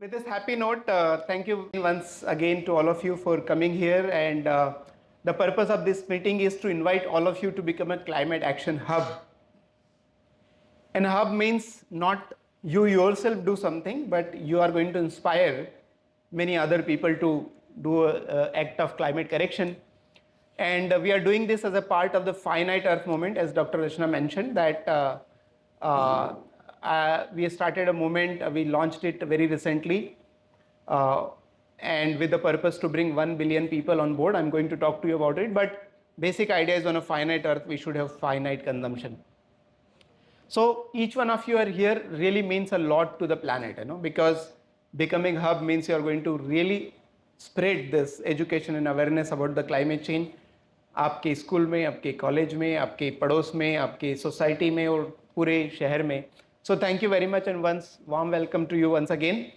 With this happy note, thank you once again to all of you for coming here. And the purpose of this meeting is to invite all of you to become a climate action hub. And hub means not you yourself do something, but you are going to inspire many other people to do an act of climate correction. And we are doing this as a part of the Finite Earth movement, as Dr. Rachna mentioned, that we started a movement, we launched it very recently, uh, and with the purpose to bring 1 billion people on board. I'm going to talk to you about it, but basic idea is on a finite Earth, we should have finite consumption. So each one of you are here really means a lot to the planet, because becoming hub means you are going to really spread this education and awareness about the climate change. आपके school में, आपके college में, आपके पड़ोस में, आपके society में और पूरे शहर में. So thank you very much and once warm welcome to you once again.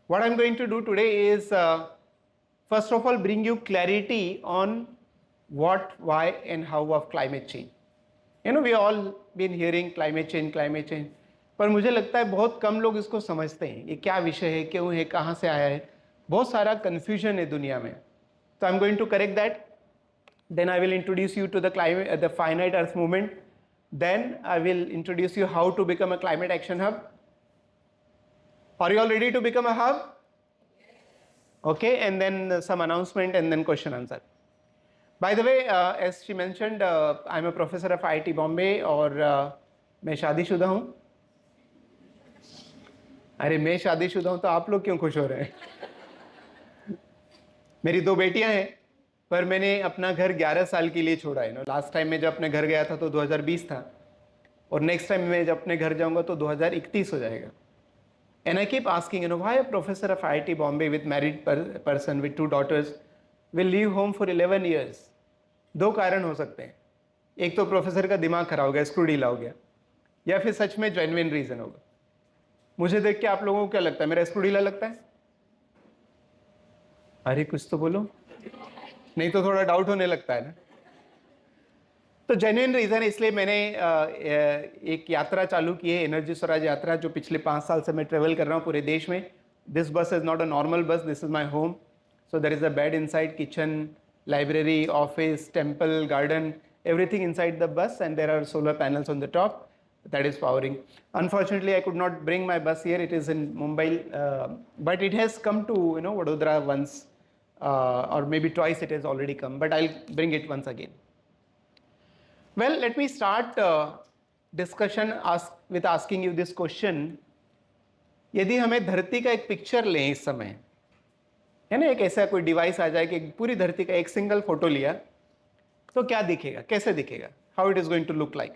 What I'm going to do today is first of all bring you clarity on what, why and how of climate change. We all been hearing climate change. पर मुझे लगता है बहुत कम लोग इसको समझते हैं, ये क्या विषय है, क्यों है, कहाँ से आया है. बहुत सारा कन्फ्यूजन है दुनिया में. तो I am going to correct that. Then I will introduce you to the finite earth movement. Then I will introduce you how to become a climate action hub. Are you all ready to become a hub? Okay, and then some announcement and then question answer. By the way, as she mentioned, I'm a professor of IIT Bombay और मैं शादीशुदा हूँ. अरे मैं शादीशुदा हूँ तो आप लोग क्यों खुश हो रहे हैं? मेरी 2 बेटियां हैं, पर मैंने अपना घर 11 साल के लिए छोड़ा है. लास्ट टाइम मैं जब अपने घर गया था तो 2020 था, और नेक्स्ट टाइम मैं जब अपने घर जाऊंगा तो 2031 हो जाएगा. And I keep asking, why a professor of IIT Bombay with married person with 2 daughters will leave home for 11 years? 2 कारण हो सकते हैं. एक तो प्रोफेसर का दिमाग खराब हो गया, स्क्रू ढीला हो गया, या फिर सच में जेन्युइन रीजन होगा. मुझे देख के आप लोगों को क्या लगता है, मेरा स्क्रू ढीला लगता है? अरे कुछ तो बोलो, नहीं तो थोड़ा डाउट होने लगता है ना. तो जेन्युइन रीजन, इसलिए मैंने एक यात्रा चालू की है, एनर्जी स्वराज यात्रा, जो पिछले 5 साल से मैं ट्रेवल कर रहा हूँ पूरे देश में. दिस बस इज नॉट अ नॉर्मल बस, this is my home. So there is a bed inside, kitchen, library, office, temple, garden, everything inside the bus, and there are solar panels on the top that is powering. Unfortunately, I could not bring my bus here. It is in Mumbai, but it has come to Vadodara once, or maybe twice it has already come, but I'll bring it once again. Well, let me start discussion with asking you this question. यदि हमें धरती का एक picture लें इस समय, है ना, एक ऐसा कोई डिवाइस आ जाए कि पूरी धरती का एक सिंगल फोटो लिया, तो क्या दिखेगा, कैसे दिखेगा, how it is going to look like?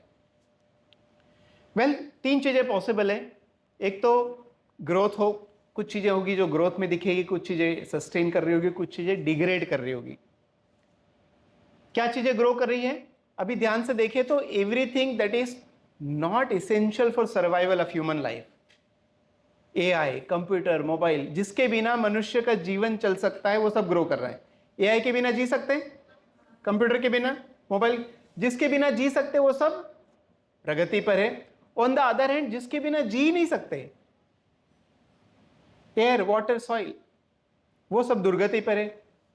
Well, 3 चीजें पॉसिबल है. एक तो ग्रोथ हो, कुछ चीजें होगी जो ग्रोथ में दिखेगी, कुछ चीजें सस्टेन कर रही होगी, कुछ चीजें डिग्रेड कर रही होगी. क्या चीजें ग्रो कर रही हैं? अभी ध्यान से देखें तो everything that is not essential for survival of human life, AI, computer, mobile, जिसके बिना मनुष्य का जीवन चल सकता है, वो सब ग्रो कर रहा है. एआई के बिना जी सकते हैं, कंप्यूटर के बिना, मोबाइल, जिसके बिना जी सकते वो सब प्रगति पर है. ऑन द अदर हैंड, जिसके बिना जी नहीं सकते, एयर, वाटर, सॉइल, वो सब दुर्गति पर है.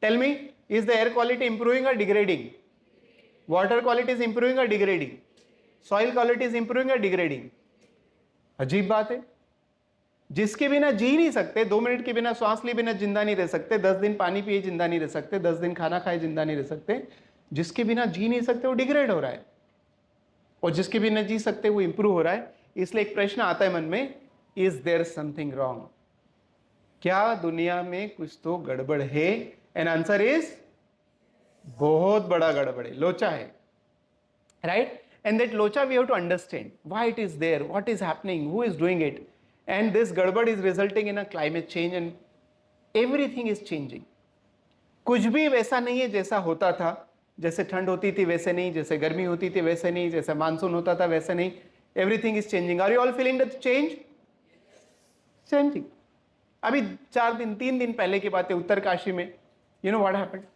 Tell me, is the air quality improving और degrading? Water quality is improving और degrading? Soil quality is improving और डिग्रेडिंग? अजीब बात है. जिसके बिना जी नहीं सकते, 2 मिनट के बिना श्वास लिए बिना जिंदा नहीं रह सकते, 10 दिन पानी पिए जिंदा नहीं रह सकते, 10 दिन खाना खाए जिंदा नहीं रह सकते, जिसके बिना जी नहीं सकते वो डिग्रेड हो रहा है, और जिसके बिना जी सकते वो इंप्रूव हो रहा है. इसलिए एक प्रश्न आता है मन में, इज देयर समथिंग रॉन्ग? क्या दुनिया में कुछ तो गड़बड़ है? एंड आंसर इज बहुत बड़ा गड़बड़ है, लोचा है, राइट? एंड दैट लोचा we have to understand why it is there, what is happening, who is doing it. And this gadbad is resulting in a climate change, and everything is changing. कुछ भी वैसा नहीं है जैसा होता था. जैसे ठंड होती थी वैसे नहीं, जैसे गर्मी होती थी वैसे नहीं, जैसे मानसून होता था वैसे नहीं. Everything is changing. Are you all feeling the change? Changing. अभी 4 दिन 3 दिन पहले की बात है, उत्तरकाशी में, you know what happened?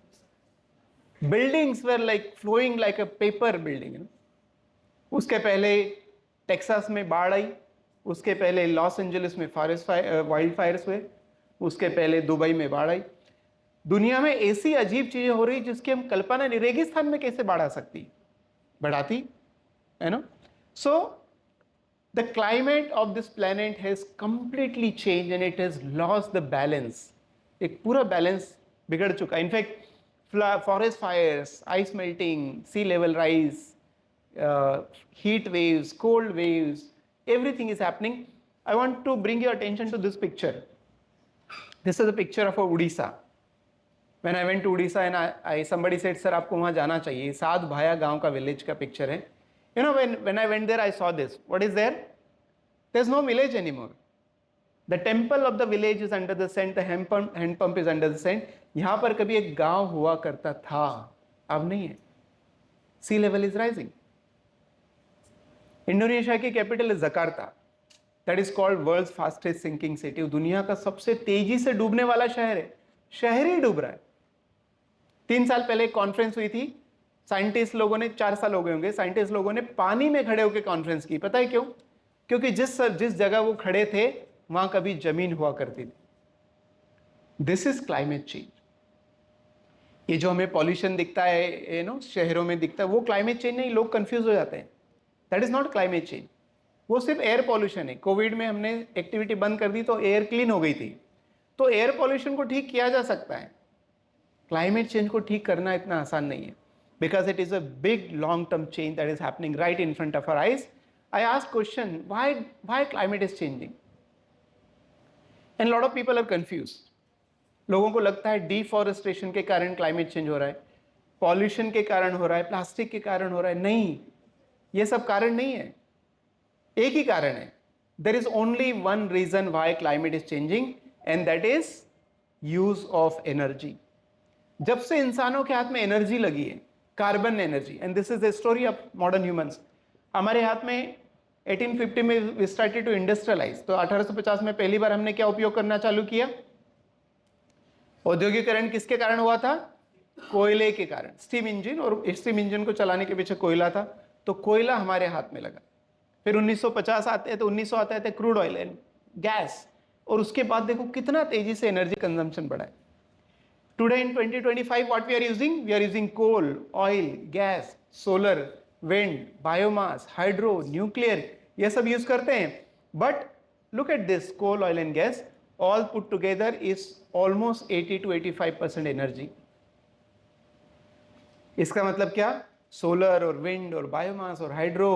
Buildings were like flowing like a paper building. उसके पहले टेक्सास में बाढ़ आई, उसके पहले लॉस एंजलिस में फॉरेस्ट वाइल्ड फायर्स हुए, उसके पहले दुबई में बाढ़ आई। दुनिया में ऐसी अजीब चीजें हो रही जिसकी हम कल्पना नहीं, रेगिस्तान में कैसे बाढ़ आ सकती, बढ़ाती है ना। So the climate of this planet has completely change and it has lost the balance. एक पूरा बैलेंस बिगड़ चुका है। In fact forest fires, ice melting, sea level rise, heat waves, cold waves, everything is happening. I want to bring your attention to this picture. This is a picture of Odisha. When I went to Odisha and somebody said, sir, आपको वहाँ जाना चाहिए, सात भाया गांव का village का picture है. You know, when I went there, I saw this. What is there? There's no village anymore. The temple of the village is under the sand, the hand pump is under the sand. यहाँ पर कभी एक गांव हुआ करता था, अब नहीं है. Sea level is rising. Indonesia की कैपिटल है Jakarta. That is called world's fastest sinking city. दुनिया का सबसे तेजी से डूबने वाला शहर है. शहर ही डूब रहा है. 3 साल पहले एक कॉन्फ्रेंस हुई थी. साइंटिस्ट लोगों ने, 4 साल हो गए होंगे, साइंटिस्ट लोगों ने पानी में खड़े होकर कॉन्फ्रेंस की. पता है क्यों? क्योंकि जिस जगह वो खड़े थे वहां कभी जमीन हुआ करती थी. This is climate change. ये जो हमें पॉल्यूशन दिखता है, यू नो, शहरों में दिखता है, वो क्लाइमेट चेंज नहीं. लोग कंफ्यूज हो जाते हैं. That is not climate change. वो सिर्फ एयर पॉल्यूशन है. कोविड में हमने एक्टिविटी बंद कर दी तो एयर क्लीन हो गई थी. तो एयर पॉल्यूशन को ठीक किया जा सकता है. क्लाइमेट चेंज को ठीक करना इतना आसान नहीं है, because it is a big long term change that is happening right in front of our eyes. I ask question, why climate is changing? And lot of people are confused. लोगों को लगता है डिफॉरेस्टेशन के कारण climate change हो रहा है, pollution के कारण हो रहा है, प्लास्टिक के कारण हो रहा है. नहीं, ये सब कारण नहीं है. एक ही कारण है. There is only one reason why climate is changing and that is use of energy. जब से इंसानों के हाथ में एनर्जी लगी है, carbon energy, and this is the story of modern humans. हमारे हाथ में 1850 में वी स्टार्टेड टू इंडस्ट्रियलाइज. तो 1850 में पहली बार हमने क्या उपयोग करना चालू किया? औद्योगिकरण किसके कारण हुआ था? कोयले के कारण. स्टीम इंजन, और स्टीम इंजन को चलाने के पीछे कोयला था. तो कोयला हमारे हाथ में लगा. फिर 1950 आते हैं तो 1900 आता है क्रूड ऑयल एंड गैस. और उसके बाद देखो कितना तेजी से एनर्जी कंजम्पशन बढ़ा है. Today in 2025 what we are using? We are using coal, oil, gas, solar, wind, biomass, hydro, nuclear, ये सब यूज करते हैं. But look at this, coal, oil and gas all put together is almost 80 to 85% energy. इसका मतलब क्या? Solar और wind और biomass और हाइड्रो,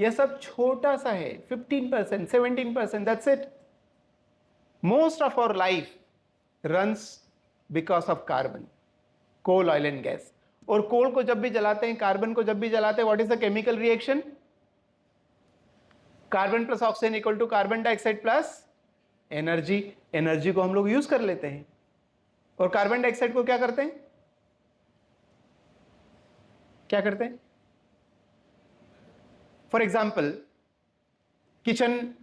यह सब छोटा सा है. 15%, 17%, that's it. Most of our life runs because of carbon, coal, oil and gas. और कोल को जब भी जलाते हैं, कार्बन को जब भी जलाते हैं, what is the chemical reaction? Carbon plus oxygen equal to carbon dioxide plus energy. Energy को हम लोग यूज कर लेते हैं. और कार्बन डाइऑक्साइड को क्या करते हैं? क्या करते हैं? फॉर एग्जाम्पल, किचन,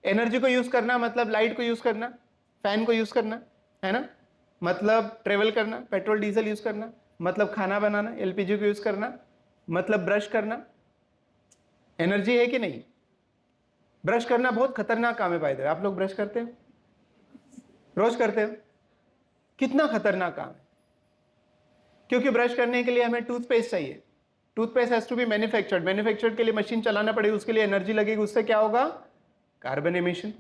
एनर्जी को यूज करना मतलब लाइट को यूज करना, फैन को यूज करना, है ना. मतलब ट्रेवल करना, पेट्रोल डीजल यूज करना. मतलब खाना बनाना, एलपीजी को यूज करना. मतलब ब्रश करना. एनर्जी है कि नहीं? ब्रश करना बहुत खतरनाक काम है. भाई, आप लोग ब्रश करते हो? रोज करते हो? कितना खतरनाक काम है. क्योंकि ब्रश करने के लिए हमें टूथपेस्ट चाहिए. Toothpaste has to be manufactured के लिए मशीन चलाना पड़ेगी, उसके लिए एनर्जी लगेगी. उससे क्या होगा? Carbon emission.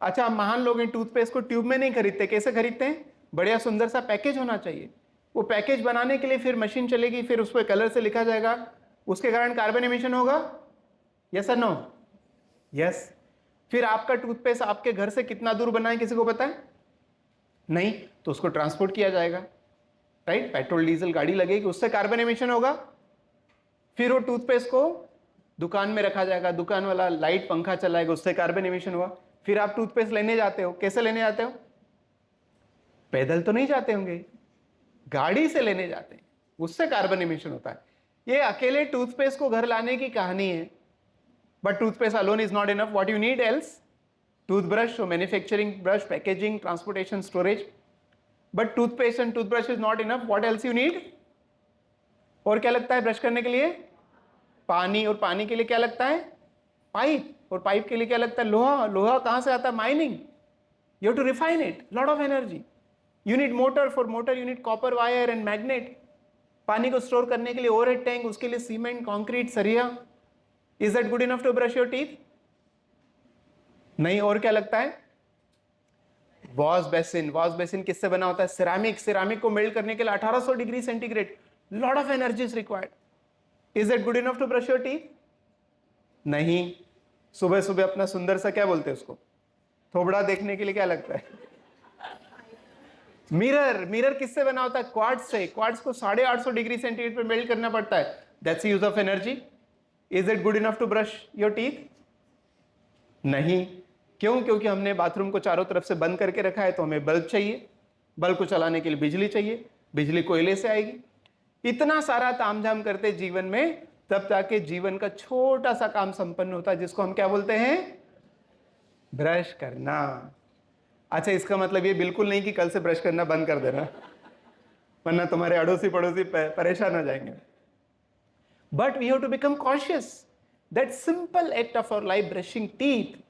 अच्छा, हम महान लोग हैं, टूथपेस्ट को ट्यूब में नहीं खरीदते. कैसे खरीदते हैं? बढ़िया सुंदर सा पैकेज होना चाहिए. वो पैकेज बनाने के लिए फिर मशीन चलेगी, फिर उस पर कलर से लिखा जाएगा, उसके कारण कार्बन एमिशन होगा. यस और नो? यस. फिर आपका टूथपेस्ट आपके घर से कितना दूर बना है, किसी को पता है? नहीं. तो उसको ट्रांसपोर्ट किया जाएगा, राइट. पेट्रोल डीजल गाड़ी लगेगी, उससे कार्बन एमिशन होगा. फिर वो टूथपेस्ट को दुकान में रखा जाएगा, दुकान वाला लाइट पंखा चलाएगा, उससे कार्बन एमिशन हुआ. फिर आप टूथपेस्ट लेने जाते हो. कैसे लेने जाते हो? पैदल तो नहीं जाते होंगे, गाड़ी से लेने जाते हैं, उससे कार्बन एमिशन होता है. ये अकेले टूथपेस्ट को घर लाने की कहानी है. But toothpaste alone is not enough. What you need else? Toothbrush, so manufacturing brush, packaging, transportation, storage. But toothpaste and toothbrush is not enough. What else you need? और क्या लगता है ब्रश करने के लिए? पानी. और पानी के लिए क्या लगता है? पाइप. और पाइप के लिए क्या लगता है? लोहा. लोहा कहाँ से आता है? Mining. You have to refine it, lot of energy. You need motor, for motor you need copper wire and magnet. पानी को स्टोर करने के लिए ओवरहेड टैंक, उसके लिए सीमेंट, कंक्रीट, सरिया. Is that good enough to brush your teeth? नहीं. और क्या लगता है? Wash basin. वॉश बेसिन किससे बना होता है? सिरामिक. सिरामिक को मेल्ट करने के लिए 1800 degree centigrade. Lot of energy is required. Is it good enough to brush your teeth? नहीं. सुबह सुबह अपना सुंदर सा क्या बोलते हैं उसको, थोबड़ा देखने के लिए क्या लगता है? मिरर. मिरर किससे बना होता है? क्वार्ट्ज से. क्वार्ट्ज को 850 डिग्री सेंटीग्रेड पे मेल्ट करना पड़ता है. That's use of energy. Is it good enough to brush your teeth? नहीं. क्यों? क्योंकि हमने बाथरूम को चारों तरफ से बंद करके रखा है, तो हमें बल्ब चाहिए. बल्ब को चलाने के लिए बिजली चाहिए. बिजली कोयले से आएगी. इतना सारा तामझाम करते जीवन में, तब जाके जीवन का छोटा सा काम संपन्न होता है, जिसको हम क्या बोलते हैं? ब्रश करना. अच्छा, इसका मतलब ये बिल्कुल नहीं कि कल से ब्रश करना बंद कर देना, वरना तुम्हारे अड़ोसी पड़ोसी परेशान हो जाएंगे. But we have to become cautious that simple act of our life, brushing teeth,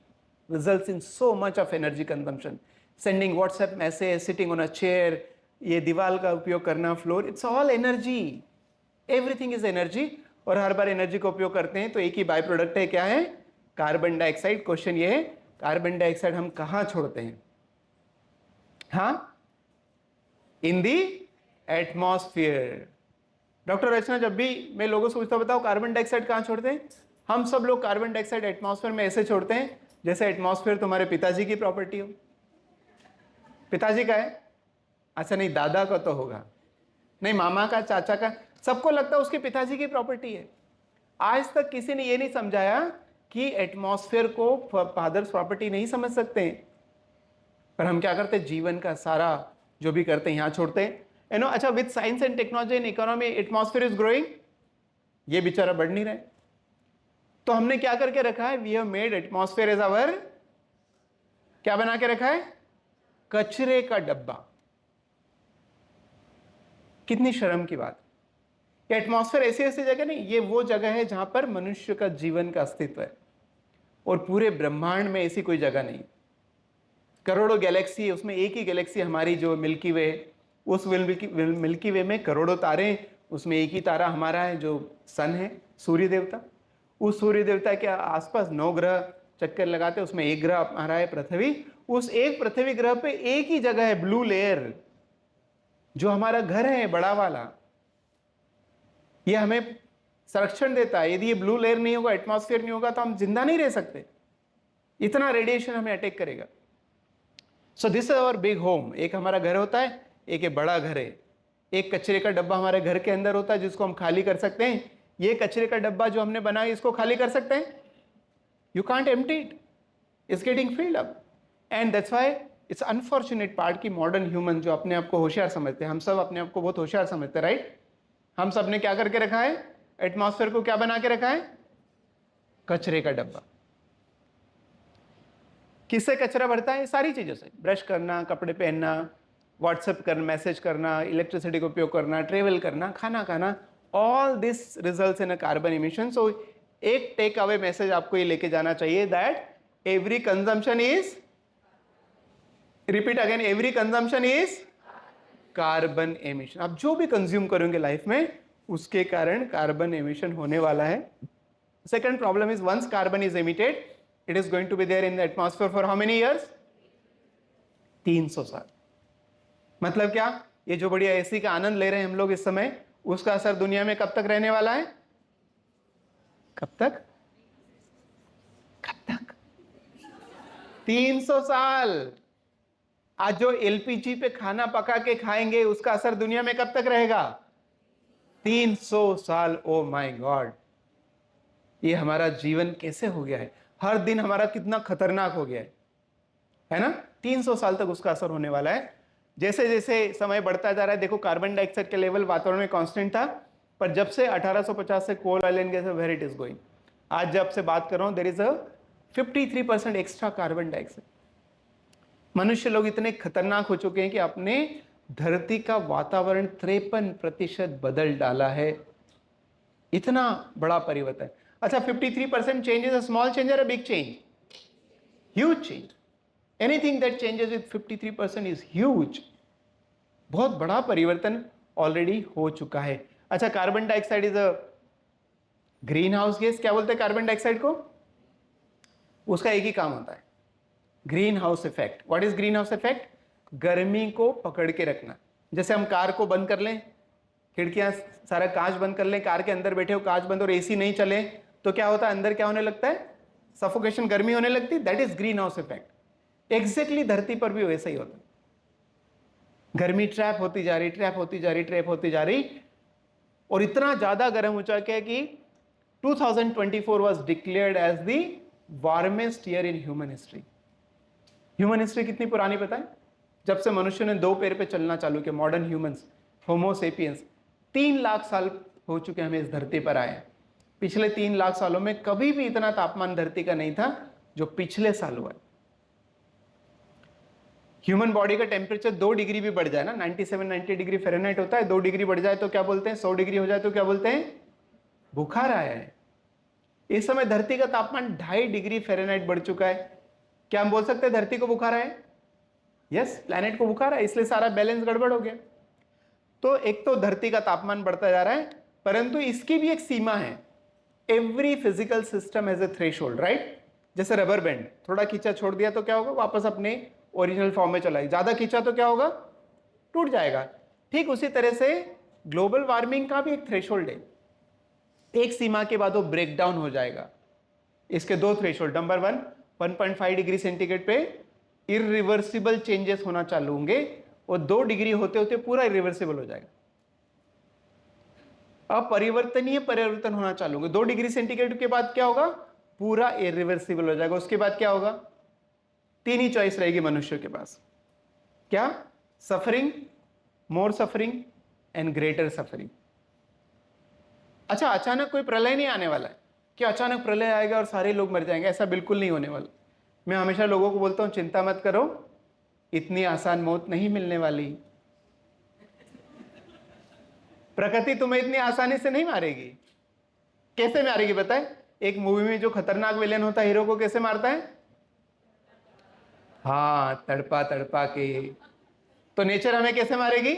results in so much of energy consumption. Sending WhatsApp message, sitting on a chair, ये दीवार का उपयोग करना, floor, it's all energy. Everything is energy. और हर बार energy का उपयोग करते हैं तो एक ही बाय प्रोडक्ट है, क्या है? Carbon dioxide. क्वेश्चन ये है, कार्बन डाइऑक्साइड हम कहाँ छोड़ते हैं? हाँ, इन दी एटमॉस्फेयर. डॉक्टर रचना, जब भी मैं लोगों से पूछता, बताओ कार्बन डाइऑक्साइड कहाँ छोड़ते हैं? हम सब लोग कार्बन डाइऑक्साइड एटमॉस्फेयर में ऐसे छोड़ते हैं जैसे एटमॉस्फेयर तुम्हारे पिताजी की प्रॉपर्टी हो. पिताजी का है? अच्छा नहीं, दादा का तो होगा नहीं, मामा का, चाचा का, सबको लगता है उसके पिताजी की प्रॉपर्टी है. आज तक किसी ने ये नहीं समझाया कि एटमॉस्फेयर को फादर्स प्रॉपर्टी नहीं समझ सकते हैं. पर हम क्या करते हैं? जीवन का सारा जो भी करते हैं यहां छोड़ते हैं. यू नो, अच्छा, with science and technology and economy, atmosphere is growing. ये बेचारा बढ़ नहीं रहा है. तो हमने क्या करके रखा है? We have made atmosphere as our, क्या बना के रखा है? कचरे का डब्बा. कितनी शर्म की बात. एटमॉस्फेयर ऐसी ऐसी जगह नहीं, ये वो जगह है जहां पर मनुष्य का जीवन का अस्तित्व है. और पूरे ब्रह्मांड में ऐसी कोई जगह नहीं. करोड़ों गैलेक्सी है, उसमें एक ही गैलेक्सी हमारी जो मिल्की वे. उस मिल्की वे में करोड़ों तारे, उसमें एक ही तारा हमारा है जो सन है, सूर्य देवता. उस सूर्य देवता के आसपास 9 ग्रह चक्कर लगाते हैं, उसमें एक ग्रह हमारा है पृथ्वी. उस एक पृथ्वी ग्रह पे एक ही जगह है ब्लू लेयर, जो हमारा घर है बड़ा वाला. ये हमें संरक्षण देता है. यदि ये ब्लू लेयर नहीं होगा, एटमॉस्फेयर नहीं होगा, तो हम जिंदा नहीं रह सकते. इतना रेडिएशन हमें अटैक करेगा. So this is our big home. एक हमारा घर होता है, एक बड़ा घर है. एक कचरे का डब्बा हमारे घर के अंदर होता है जिसको हम खाली कर सकते हैं. ये कचरे का डब्बा जो हमने बनाया, इसको खाली कर सकते हैं? You can't empty it. It's getting filled up. And that's why it's unfortunate part की मॉडर्न ह्यूमन जो अपने आप को होशियार समझते हैं, हम सब अपने आप को बहुत होशियार समझते हैं, राइट? हम सब ने क्या करके रखा है? एटमॉस्फेयर को क्या बना के रखा है? कचरे का डब्बा. किससे कचरा भरता है? सारी चीजों से. ब्रश करना, कपड़े पहनना, व्हाट्सएप करना, मैसेज करना, इलेक्ट्रिसिटी का उपयोग करना, ट्रेवल करना, खाना खाना, all this results in a carbon emission. So एक टेक अवे मैसेज आपको ये लेके जाना चाहिए, that every consumption is, repeat again, every consumption is carbon emission. आप जो भी कंज्यूम करोगे लाइफ में, उसके कारण कार्बन एमिशन होने वाला है. Second problem is, once carbon is emitted, it is going to be there in the atmosphere for how many years? 300 साल. मतलब क्या? ये जो बढ़िया एसी का आनंद ले रहे हैं हम लोग इस समय, उसका असर दुनिया में कब तक रहने वाला है? कब तक? कब तक? 300 साल. आज जो एलपीजी पे खाना पका के खाएंगे, उसका असर दुनिया में कब तक रहेगा? 300 साल. ओ माय गॉड, ये हमारा जीवन कैसे हो गया है? हर दिन हमारा कितना खतरनाक हो गया है ना? 300 साल तक उसका असर होने वाला है. जैसे जैसे समय बढ़ता जा रहा है, देखो कार्बन डाइऑक्साइड का लेवल वातावरण में कांस्टेंट था, पर जब से 1850 से coal oil and gas, where it is going. आज जब से बात कर रहा हूं, there is a 53% extra carbon dioxide. मनुष्य लोग इतने खतरनाक हो चुके हैं कि अपने धरती का वातावरण 53% बदल डाला है. इतना बड़ा परिवर्तन. अच्छा, 53% change is a small change और a big change? Huge change. Anything that changes with 53% is huge. बहुत बड़ा परिवर्तन ऑलरेडी हो चुका है। अच्छा, carbon dioxide is a green house gas. क्या बोलते हैं कार्बन डाइऑक्साइड को? उसका एक ही काम होता है, green house effect. What is green house effect? गर्मी को पकड़ के रखना। जैसे हम कार को बंद कर लें, खिड़कियां सारा कांच बंद कर लें, कार के अंदर बैठे हो कांच बंद और एसी नहीं चले तो क्या होता है? अंदर क्या होने लगता है? सफोकेशन, गर्मी होने लगती है। That is green house effect. Exactly धरती पर भी वैसा ही होता है। गर्मी ट्रैप होती जा रही, ट्रैप होती जा रही, ट्रैप होती जा रही, और इतना ज्यादा गर्म हो चुका है कि 2024 was declared as the warmest year in human history. Human history कितनी पुरानी पता है? जब से मनुष्य ने दो पैर पे चलना चालू किया, मॉडर्न ह्यूमंस, होमो सेपियंस, 3 लाख साल हो चुके हमें इस धरती पर आए। पिछले 3 लाख सालों में कभी भी इतना तापमान धरती का नहीं था जो पिछले साल हुआ है। ह्यूमन बॉडी का टेम्परेचर 2 डिग्री भी बढ़ जाए ना, 97-90 डिग्री फ़ारेनहाइट होता है, 2 डिग्री बढ़ जाए तो क्या बोलते हैं? 100 डिग्री हो जाए तो क्या बोलते हैं? बुखार आया है। इस समय धरती का तापमान 2.5 डिग्री फ़ारेनहाइट बढ़ चुका है। क्या हम बोल सकते हैं धरती को बुखार आया? यस, प्लैनेट को बुखार है, इसलिए सारा बैलेंस गड़बड़ हो गया। तो एक तो धरती का तापमान बढ़ता जा रहा है, परंतु इसकी भी एक सीमा है। Every physical system has a threshold, right? जैसे रबर बैंड, थोड़ा खींचा छोड़ दिया तो क्या होगा? वापस अपने ओरिजिनल फॉर्म में चला। ज्यादा खींचा तो क्या होगा? टूट जाएगा। ठीक उसी तरह से ग्लोबल वार्मिंग का भी एक थ्रेशोल्ड है। एक सीमा के बाद वो ब्रेक डाउन हो जाएगा। इसके 2 थ्रेशोल्ड। नंबर 1, 1.5 डिग्री सेंटीग्रेड पे इरिवर्सिबल चेंजेस होना चालू होंगे, और 2 डिग्री होते होते पूरा इरिवर्सिबल हो जाएगा। अपरिवर्तनीय परिवर्तन होना चालू होंगे। 2 डिग्री सेंटीग्रेड के बाद क्या होगा? पूरा इरिवर्सिबल हो जाएगा। उसके बाद क्या होगा? 3 ही चॉइस रहेगी मनुष्य के पास। क्या? Suffering, more suffering and greater suffering. अच्छा, अचानक कोई प्रलय नहीं आने वाला है कि अचानक प्रलय आएगा और सारे लोग मर जाएंगे, ऐसा बिल्कुल नहीं होने वाला। मैं हमेशा लोगों को बोलता हूं, चिंता मत करो, इतनी आसान मौत नहीं मिलने वाली। प्रकृति तुम्हें इतनी आसानी से नहीं मारेगी। कैसे मारेगी बताए? एक मूवी में जो खतरनाक विलेन होता है, हीरो को कैसे मारता है? हाँ, तड़पा तड़पा के। तो नेचर हमें कैसे मारेगी?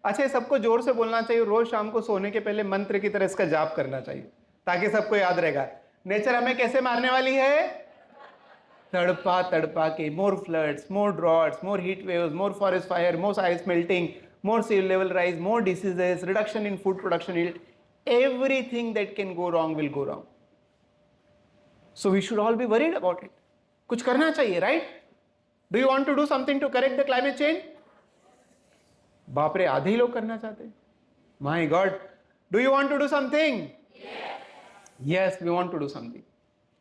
अच्छा, सबको जोर से बोलना चाहिए, रोज शाम को सोने के पहले मंत्र की तरह इसका जाप करना चाहिए, ताकि सबको याद रहेगा। नेचर हमें कैसे मारने वाली है? तड़पा तड़पा के। More floods, more droughts, more heat waves, more forest fire, more ice melting, more sea level rise, more diseases, reduction in food production yield, everything that can go wrong will go wrong. So we should all be worried about it. कुछ करना चाहिए, right? Do you want to do something to correct the climate change? बाप रे, आधे ही लोग करना चाहते हैं। My God, do you want to do something? Yes. Yes, we want to do something.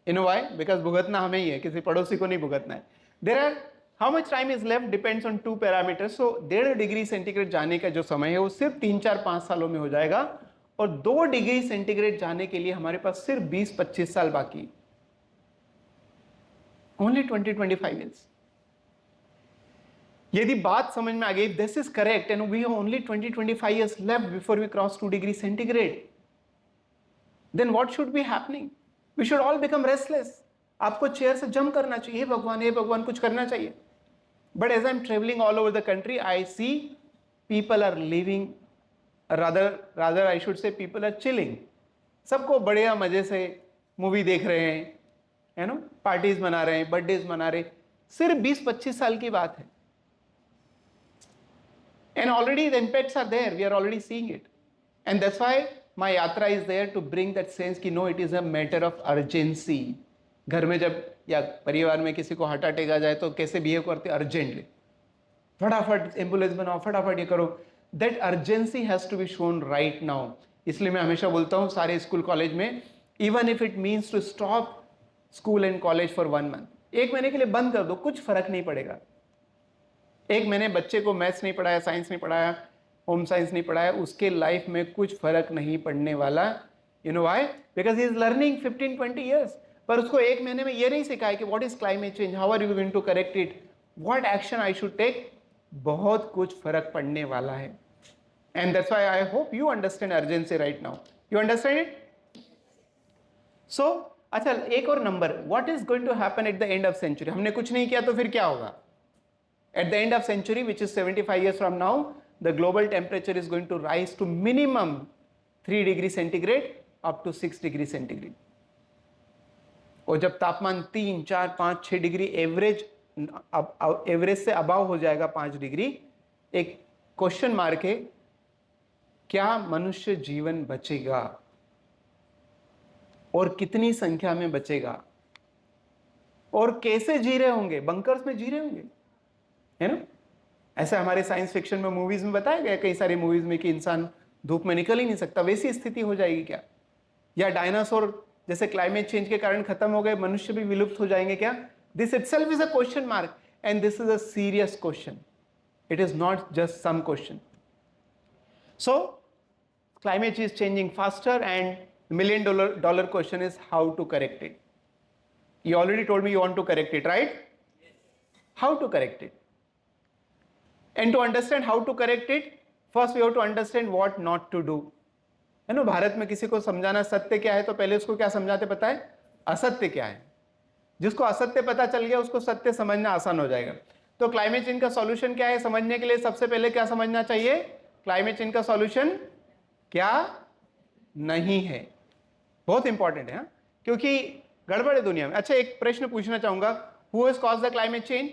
You know why? Because भुगतना हमें ही है, किसी पड़ोसी को नहीं भुगतना है। There are How much time is left depends on 2 parameters. So 1.5 degree centigrade जाने का जो समय है वो सिर्फ 3-4-5 सालों में हो जाएगा, और 2 डिग्री सेंटीग्रेड जाने के लिए हमारे पास सिर्फ 20-25 साल बाकी। Only 20-25 years. यदि बात समझ में आ गई, this is correct, and we have only 20-25 years left before we cross 2 degree centigrade. Then what should be happening? We should all become restless. आपको चेयर से जंप करना चाहिए, हे भगवान कुछ करना चाहिए। But as I'm traveling all over the country, I see people are living, rather I should say people are chilling. सबको बढ़िया मजे से मूवी देख रहे हैं, है ना, पार्टीज मना रहे हैं, बर्थडेज मना रहे हैं। सिर्फ 20-25 साल की बात है, and already the impacts are there. We are already seeing it, and that's why my yatra is there to bring that sense कि no, it is a matter of urgency. घर में जब या परिवार में किसी को हार्ट अटैक आ जाए तो कैसे बिहेव करते? अर्जेंटली, फटाफट एम्बुलेंस बनाओ, फटाफट ये करो। That urgency has to be shown right now. इसलिए मैं हमेशा बोलता हूँ सारे स्कूल कॉलेज में, even if it means to stop school and college for 1 month, 1 महीने के लिए बंद कर दो, कुछ फर्क नहीं पड़ेगा। 1 महीने बच्चे को मैथ्स नहीं पढ़ाया, साइंस नहीं पढ़ाया, होम साइंस नहीं पढ़ाया, उसके लाइफ में कुछ फर्क नहीं पड़ने वाला। You know why? Because he is learning 15-20 years, पर उसको 1 महीने में ये नहीं सिखाया कि what is climate change, how are you going to correct it, what action I should take. बहुत कुछ फर्क पड़ने वाला है, and that's why I hope you understand urgency right now. You understand it? So अच्छा एक और नंबर, what is going to happen at the end of century? हमने कुछ नहीं किया तो फिर क्या होगा? At the end of century which is 75 years from now, the global temperature is going to rise to minimum 3 degree centigrade up to 6 degree centigrade. और जब तापमान 3, 4, 5, 6 डिग्री एवरेज से अबाव हो जाएगा 5 डिग्री, एक क्वेश्चन मार्क है, क्या मनुष्य जीवन बचेगा और कितनी संख्या में बचेगा और कैसे जी रहे होंगे? बंकर्स में जी रहे होंगे, है ना? ऐसा हमारे साइंस फिक्शन में, मूवीज में बताया गया कई सारी मूवीज में कि इंसान धूप में निकल ही नहीं सकता, वैसी स्थिति हो जाएगी क्या? या डायनासोर जैसे क्लाइमेट चेंज के कारण खत्म हो गए, मनुष्य भी विलुप्त हो जाएंगे क्या? This itself is a question mark and this is a serious question. It is not just some question. So climate is changing faster and the $1 million question is how to correct it. You already told me you want to correct it, right? Yes. How to correct it? And to understand how to correct it, first we have to understand what not to do. है ना, भारत में किसी को समझाना सत्य क्या है तो पहले उसको क्या समझाते पता है? असत्य क्या है. जिसको असत्य पता चल गया उसको सत्य समझना आसान हो जाएगा. तो क्लाइमेट चेंज का सॉल्यूशन क्या है समझने के लिए सबसे पहले क्या समझना चाहिए? क्लाइमेट चेंज का सॉल्यूशन क्या नहीं है. बहुत इंपॉर्टेंट है, क्योंकि गड़बड़ है दुनिया में. अच्छा एक प्रश्न पूछना चाहूंगा, who has caused the climate change?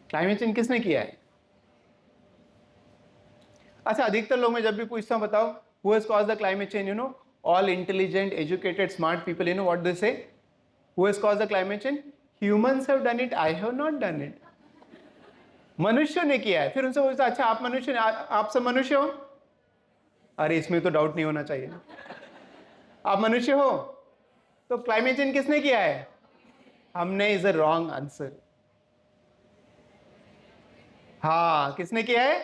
Climate change किसने किया है? अच्छा अधिकतर लोग मैं जब भी पूछता हूं बताओ who has caused the climate change, you know all intelligent educated smart people, you know what they say, who has caused the climate change? Humans have done it, I have not done it. मनुष्य ने किया है. फिर उनसे पूछता अच्छा आप मनुष्य, आप सब मनुष्य हो? अरे इसमें तो डाउट नहीं होना चाहिए. आप मनुष्य हो तो क्लाइमेट चेंज किसने किया है? हमने. Is a wrong answer. हाँ किसने किया है?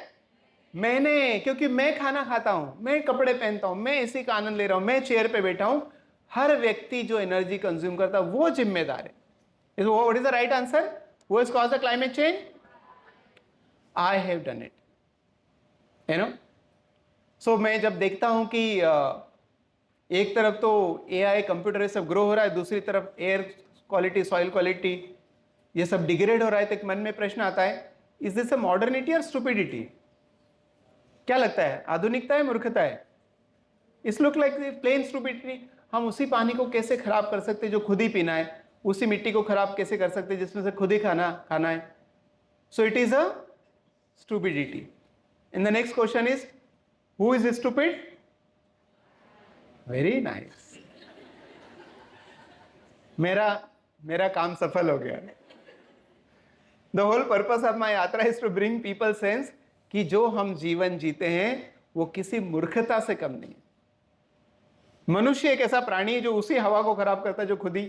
मैंने. क्योंकि मैं खाना खाता हूं, मैं कपड़े पहनता हूं, मैं इसी का आनंद ले रहा हूं, मैं चेयर पे बैठा हूं. हर व्यक्ति जो एनर्जी कंज्यूम करता है वो जिम्मेदार है. What is the right answer? Who has caused the climate change? I have done it. You know? So मैं जब देखता हूं कि एक तरफ तो AI कंप्यूटर सब ग्रो हो रहा है, दूसरी तरफ एयर क्वालिटी, सॉइल क्वालिटी ये सब डिग्रेड हो रहा है, तो एक मन में प्रश्न आता है, इज दिस अ मॉडर्निटी और स्टूपिडिटी? क्या लगता है, आधुनिकता है मूर्खता है? It's look like plain stupidity. हम उसी पानी को कैसे खराब कर सकते जो खुद ही पीना है, उसी मिट्टी को खराब कैसे कर सकते जिसमें से खुद ही खाना है. So it is a stupidity. And the next question is, who is stupid? Very nice. मेरा काम सफल हो गया. The whole purpose of my यात्रा is to bring people sense कि जो हम जीवन जीते हैं वो किसी मूर्खता से कम नहीं है. मनुष्य एक ऐसा प्राणी है जो उसी हवा को खराब करता है जो खुद ही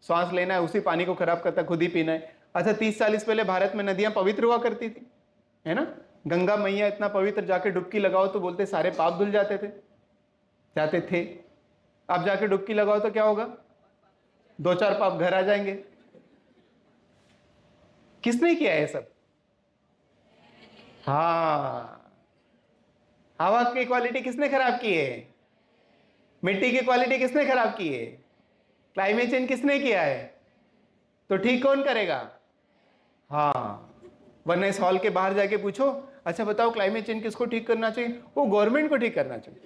श्वास लेना है, उसी पानी को खराब करता है खुद ही पीना है. अच्छा 30-40 पहले भारत में नदियां पवित्र हुआ करती थी, है ना? गंगा मैया इतना पवित्र, जाके डुबकी लगाओ तो बोलते सारे पाप धुल जाते थे. आप जाके डुबकी लगाओ तो क्या होगा? 2-4 पाप घर आ जाएंगे. किसने किया है सब? हाँ, हवा की क्वालिटी किसने खराब की है? मिट्टी की क्वालिटी किसने खराब की है? क्लाइमेट चेंज किसने किया है? तो ठीक कौन करेगा? हाँ, वरना इस हॉल के बाहर जाके पूछो, अच्छा बताओ क्लाइमेट चेंज किसको ठीक करना चाहिए? वो गवर्नमेंट को ठीक करना चाहिए,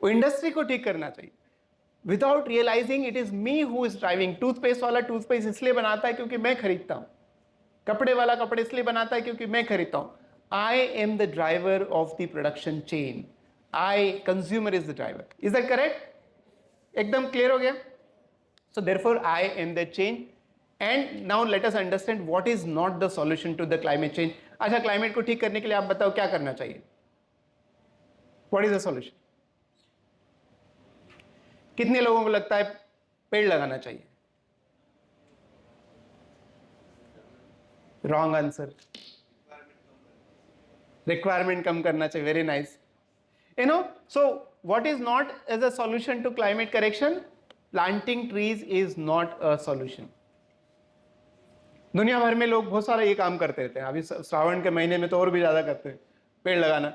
वो इंडस्ट्री को ठीक करना चाहिए. Without realizing it is me who is driving. Toothpaste वाला टूथपेस्ट इसलिए बनाता है क्योंकि मैं खरीदता हूं. कपड़े वाला कपड़े इसलिए बनाता है क्योंकि मैं खरीदता हूं. I am the driver of the production chain. I consumer is the driver. Is that correct? एकदम क्लियर हो गया? So therefore I am the change. And now let us understand what is not the solution to the climate change. अच्छा climate को ठीक करने के लिए आप बताओ क्या करना चाहिए? What is the solution? कितने लोगों को लगता है पेड़ लगाना चाहिए? Wrong answer. रिक्वायरमेंट कम करना चाहिए. Very nice. You know, so what is not as a solution to climate correction? Planting trees is not a solution. दुनिया भर में लोग बहुत सारा ये काम करते रहते हैं. अभी श्रावण के महीने में तो और भी ज्यादा करते हैं पेड़ लगाना.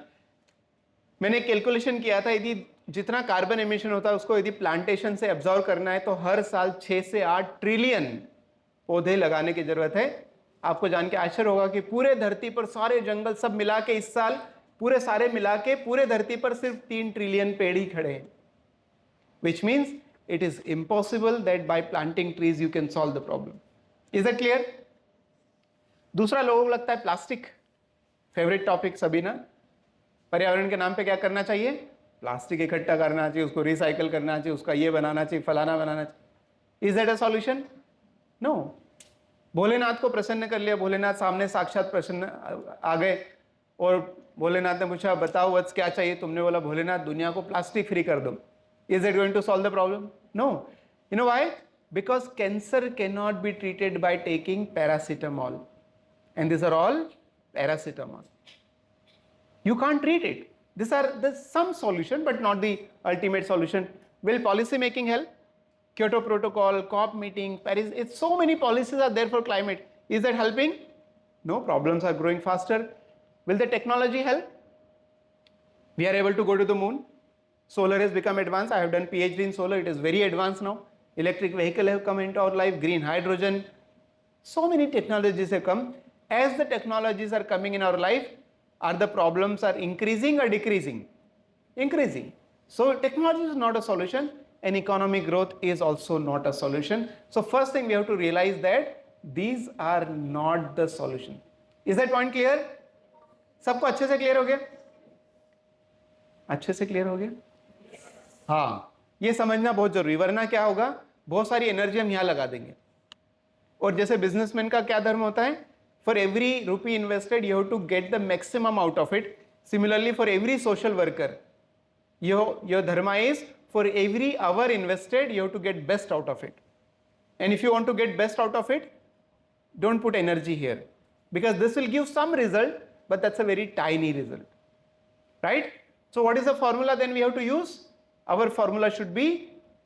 मैंने कैलकुलेशन किया था, यदि जितना कार्बन एमिशन होता है उसको यदि प्लांटेशन से एब्जॉर्व करना है तो हर साल 6 से 8 ट्रिलियन पौधे लगाने की जरूरत है। आपको जान के आश्चर्य होगा कि पूरे धरती पर सारे जंगल सब मिला के इस साल पूरे सारे मिला के पूरे धरती पर सिर्फ 3 ट्रिलियन पेड़ ही खड़े हैं, which means it is impossible that by planting trees you can solve the problem. Is that clear? दूसरा लोगों को लगता है प्लास्टिक, फेवरेट टॉपिक सभी ना। पर्यावरण के नाम पे क्या करना चाहिए? प्लास्टिक इकट्ठा करना चाहिए, उसको रिसाइकल करना चाहिए, उसका ये बनाना चाहिए, फलाना बनाना चाहिए। Is that a solution? No. Bholenath को प्रसन्न कर लिया, भोलेनाथ सामने साक्षात प्रसन्न आ गए और भोलेनाथ ने पूछा बताओ वत्स क्या चाहिए? तुमने बोला भोलेनाथ दुनिया को प्लास्टिक फ्री कर दो। Is it going to solve the problem? No. You know why? Because cancer cannot be treated by taking paracetamol. And these are all paracetamol. You can't treat it. There's some solution, but not the ultimate solution. Will policy making help? Kyoto Protocol, COP meeting, Paris, so many policies are there for climate. Is that helping? No, problems are growing faster. Will the technology help? We are able to go to the moon. Solar has become advanced. I have done PhD in solar. It is very advanced now. Electric vehicle have come into our life. Green hydrogen. So many technologies have come. As the technologies are coming in our life, are the problems are increasing or decreasing? Increasing. So technology is not a solution, and economic growth is also not a solution. So first thing we have to realize that these are not the solution. Is that point clear? सबको अच्छे से clear हो गया? अच्छे से clear हो गया? हाँ, ये समझना बहुत जरूरी, वरना क्या होगा, बहुत सारी एनर्जी हम यहां लगा देंगे। और जैसे बिजनेसमैन का क्या धर्म होता है, for every rupee invested you have to get the maximum out of it. Similarly for every social worker your dharma is for every hour invested you have to get best out of it. And if you want to get best out of it, don't put energy here, because this will give some result, but that's a very tiny result, right? So what is the formula then we have to use? Our formula should be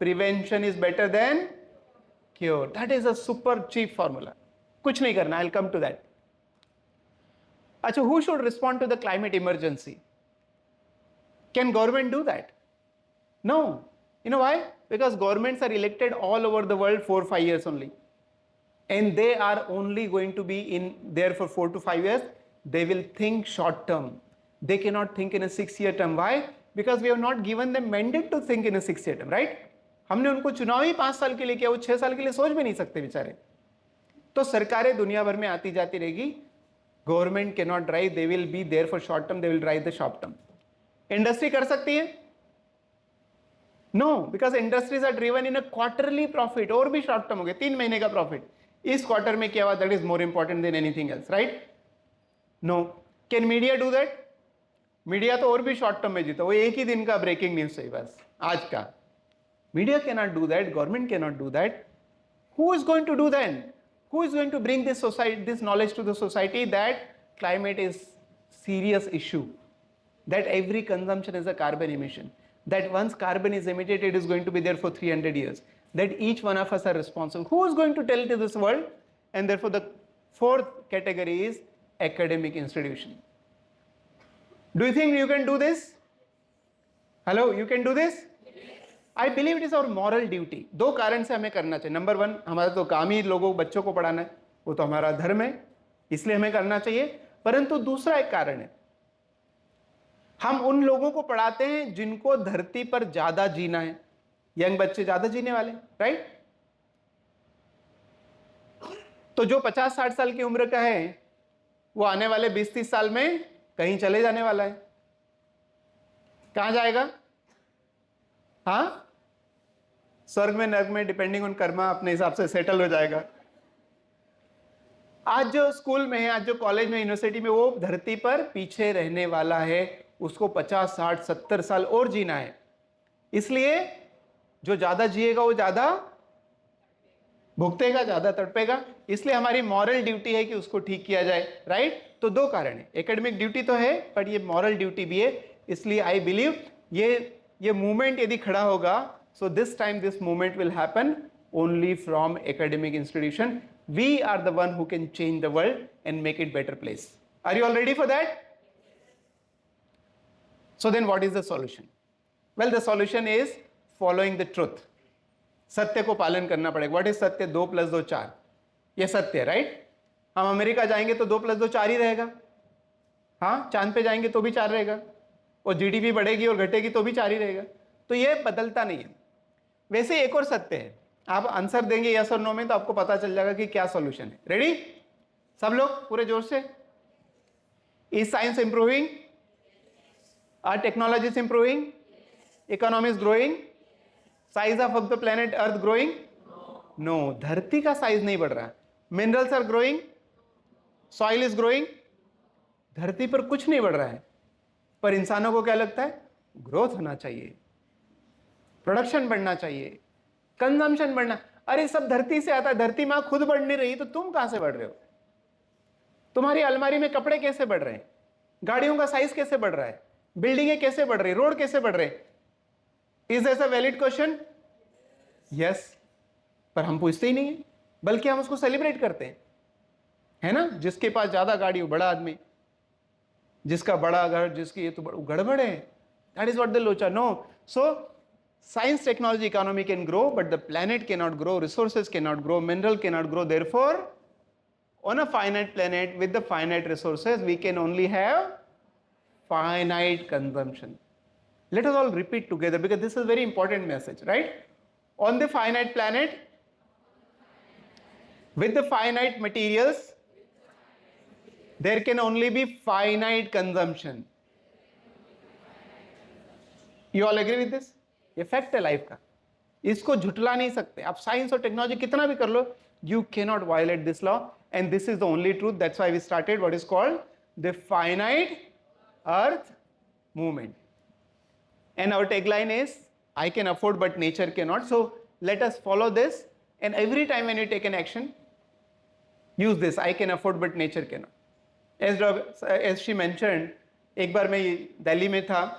prevention is better than cure. That is a super cheap formula. कुछ नहीं करना, I'll come to that. अच्छा, who should respond to the climate emergency? Can government do that? No. You know why? Because governments are elected all over the world 4-5 years only. And they are only going to be in there for 4 to 5 years. They will think short term. They cannot think in a 6-year term. Why? Because we have not given them mandate to think in a 6-year term, right? हमने उनको चुनाव ही 5 साल के लिए किया, वो 6 साल के लिए सोच भी नहीं सकते बेचारे। तो सरकारें दुनिया भर में आती जाती रहेगी, government can not drive, they will be there for short term, they will drive the short term. Industry कर सकती है? No, because industries are driven in a quarterly profit, और भी शॉर्ट टर्म हो गया, 3 महीने का प्रॉफिट। इस क्वार्टर में क्या हुआ, that is more important than anything else, right? No. Can media do that? Media तो और भी शॉर्ट टर्म में जीता, वो एक ही दिन का ब्रेकिंग न्यूज चाहिए बस, आज का। Media can not do that, government can not do that. Who is going to do that? Who is going to bring this society, this knowledge to the society that climate is serious issue, that every consumption is a carbon emission, that once carbon is emitted, it is going to be there for 300 years, that each one of us are responsible. Who is going to tell to this world? And therefore the fourth category is academic institution. Do you think you can do this? Hello, you can do this? I believe it is our moral duty. 2 कारण से हमें करना चाहिए। Number 1, हमारा तो काम ही लोगों बच्चों को पढ़ाना है, वो तो हमारा धर्म है, इसलिए हमें करना चाहिए। परंतु दूसरा एक कारण है, हम उन लोगों को पढ़ाते हैं जिनको धरती पर ज्यादा जीना है। यंग बच्चे ज्यादा जीने वाले, राइट? तो जो 50-60 साल की उम्र का है, वो आने वाले 20-30 साल में कहीं चले जाने वाला है। कहां जाएगा? हाँ, स्वर्ग में, नर्क में, डिपेंडिंग ऑन कर्मा, अपने हिसाब से सेटल हो जाएगा। आज जो स्कूल में है, आज जो कॉलेज में, यूनिवर्सिटी में, वो धरती पर पीछे रहने वाला है, उसको 50, 60, 70 साल और जीना है। इसलिए जो ज्यादा जिएगा वो ज्यादा भुगतेगा, ज्यादा तड़पेगा। इसलिए हमारी मॉरल ड्यूटी है कि उसको ठीक किया जाए, राइट? तो 2 कारण है, एकेडमिक ड्यूटी तो है, पर ये मॉरल ड्यूटी भी है। इसलिए आई बिलीव ये मूवमेंट यदि खड़ा होगा, so this time this movement will happen only from academic institution. We are the one who can change the world and make it better place. Are you all ready for that? So then what is the solution? Well the solution is following the truth. सत्य को पालन करना पड़ेगा. What is सत्य? 2 + 2 4. ये सत्य है, right? हम अमेरिका जाएंगे तो 2 + 2 4 ही रहेगा. हाँ, चांद पे जाएंगे तो भी 4 रहेगा, और जीडीपी बढ़ेगी और घटेगी तो भी 4 ही रहेगा. तो ये बदलता नहीं है. वैसे एक और सत्य है, आप आंसर देंगे यस और नो में तो आपको पता चल जाएगा कि क्या सॉल्यूशन है. रेडी सब लोग पूरे जोर से? Is science improving? Are technologies improving? Economy is growing? Size of the planet earth growing? No, धरती का साइज नहीं बढ़ रहा. Minerals are growing, soil is growing, धरती पर कुछ नहीं बढ़ रहा है. पर इंसानों को क्या लगता है? ग्रोथ होना चाहिए, प्रोडक्शन बढ़ना चाहिए, कंजम्पशन बढ़ना. अरे सब धरती से आता है, धरती मां खुद बढ़ नहीं रही तो तुम कहां से बढ़ रहे हो? तुम्हारी अलमारी में कपड़े कैसे बढ़ रहे हैं? गाड़ियों का साइज कैसे बढ़ रहा है? बिल्डिंगें कैसे बढ़ रही, रोड कैसे बढ़ रहे? Is this a valid question? Yes. पर हम पूछते ही नहीं है, बल्कि हम उसको सेलिब्रेट करते हैं, है ना? जिसके पास ज्यादा गाड़ी हो बड़ा आदमी, जिसका बड़ा घर, जिसकी ये तो गड़बड़ है. दैट इज व्हाट द लोचा. No. So science, technology, economy can grow, but the planet cannot grow, resources cannot grow, mineral cannot grow. Therefore, on a finite planet with the finite resources, we can only have finite consumption. Let us all repeat together because this is a very important message, right? On the finite planet with the finite materials, there can only be finite consumption. You all agree with this? ये fact है life का, इसको झुटला नहीं सकते. आप science और technology कितना भी कर लो, you can not violate this law, and this is the only truth. That's why we started what is called the finite earth movement. And our tagline is I can afford but nature can not. So let us follow this, and every time when you take an action use this, I can afford but nature can not. As she mentioned, एक बार मैं दिल्ली में था,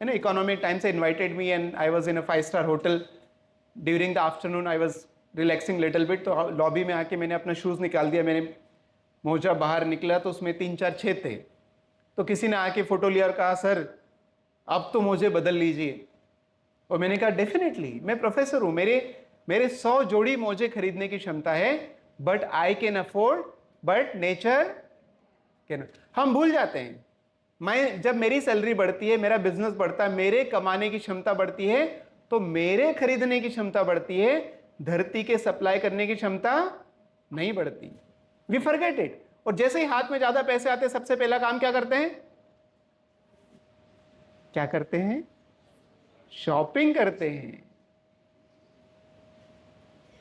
you know, Economic Times invited me and I was in a 5-star hotel. During the afternoon I was relaxing little bit, तो lobby में आके मैंने अपना शूज़ निकाल दिया, मैंने मोजा बाहर निकला तो उसमें 3-4 छेद थे. तो किसी ने आके फ़ोटो लिया और कहा सर अब तो मुझे बदल लीजिए. और मैंने कहा डेफिनेटली, मैं प्रोफेसर हूँ, मेरे 100 जोड़ी मोजे खरीदने की क्षमता है, but I can afford but nature can not. हम भूल जाते हैं, मैं जब मेरी सैलरी बढ़ती है, मेरा बिजनेस बढ़ता है, मेरे कमाने की क्षमता बढ़ती है, तो मेरे खरीदने की क्षमता बढ़ती है, धरती के सप्लाई करने की क्षमता नहीं बढ़ती. We forget it. और जैसे ही हाथ में ज्यादा पैसे आते हैं, सबसे पहला काम क्या करते हैं? क्या करते हैं? शॉपिंग करते हैं.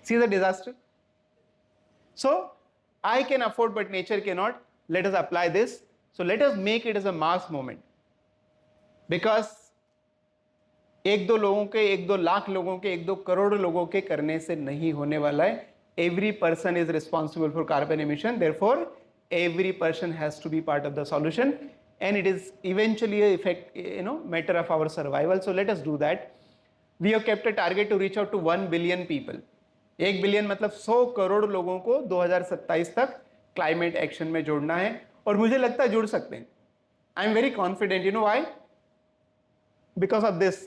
See the disaster. So I can afford but nature can not. Let us apply this. So let us make it as a mass movement, because 1-2 लोगों के, 1-2 लाख लोगों के, 1-2 करोड़ लोगों के करने से नहीं होने वाला है. Every person is responsible for carbon emission. Therefore, every person has to be part of the solution, and it is eventually a effect, matter of our survival. So let us do that. We have kept a target to reach out to 1 billion people. 1 billion मतलब 100 करोड़ लोगों को 2027 तक climate action में जोड़ना है, और मुझे लगता है जुड़ सकते हैं. I am very confident. You know why? Because of this.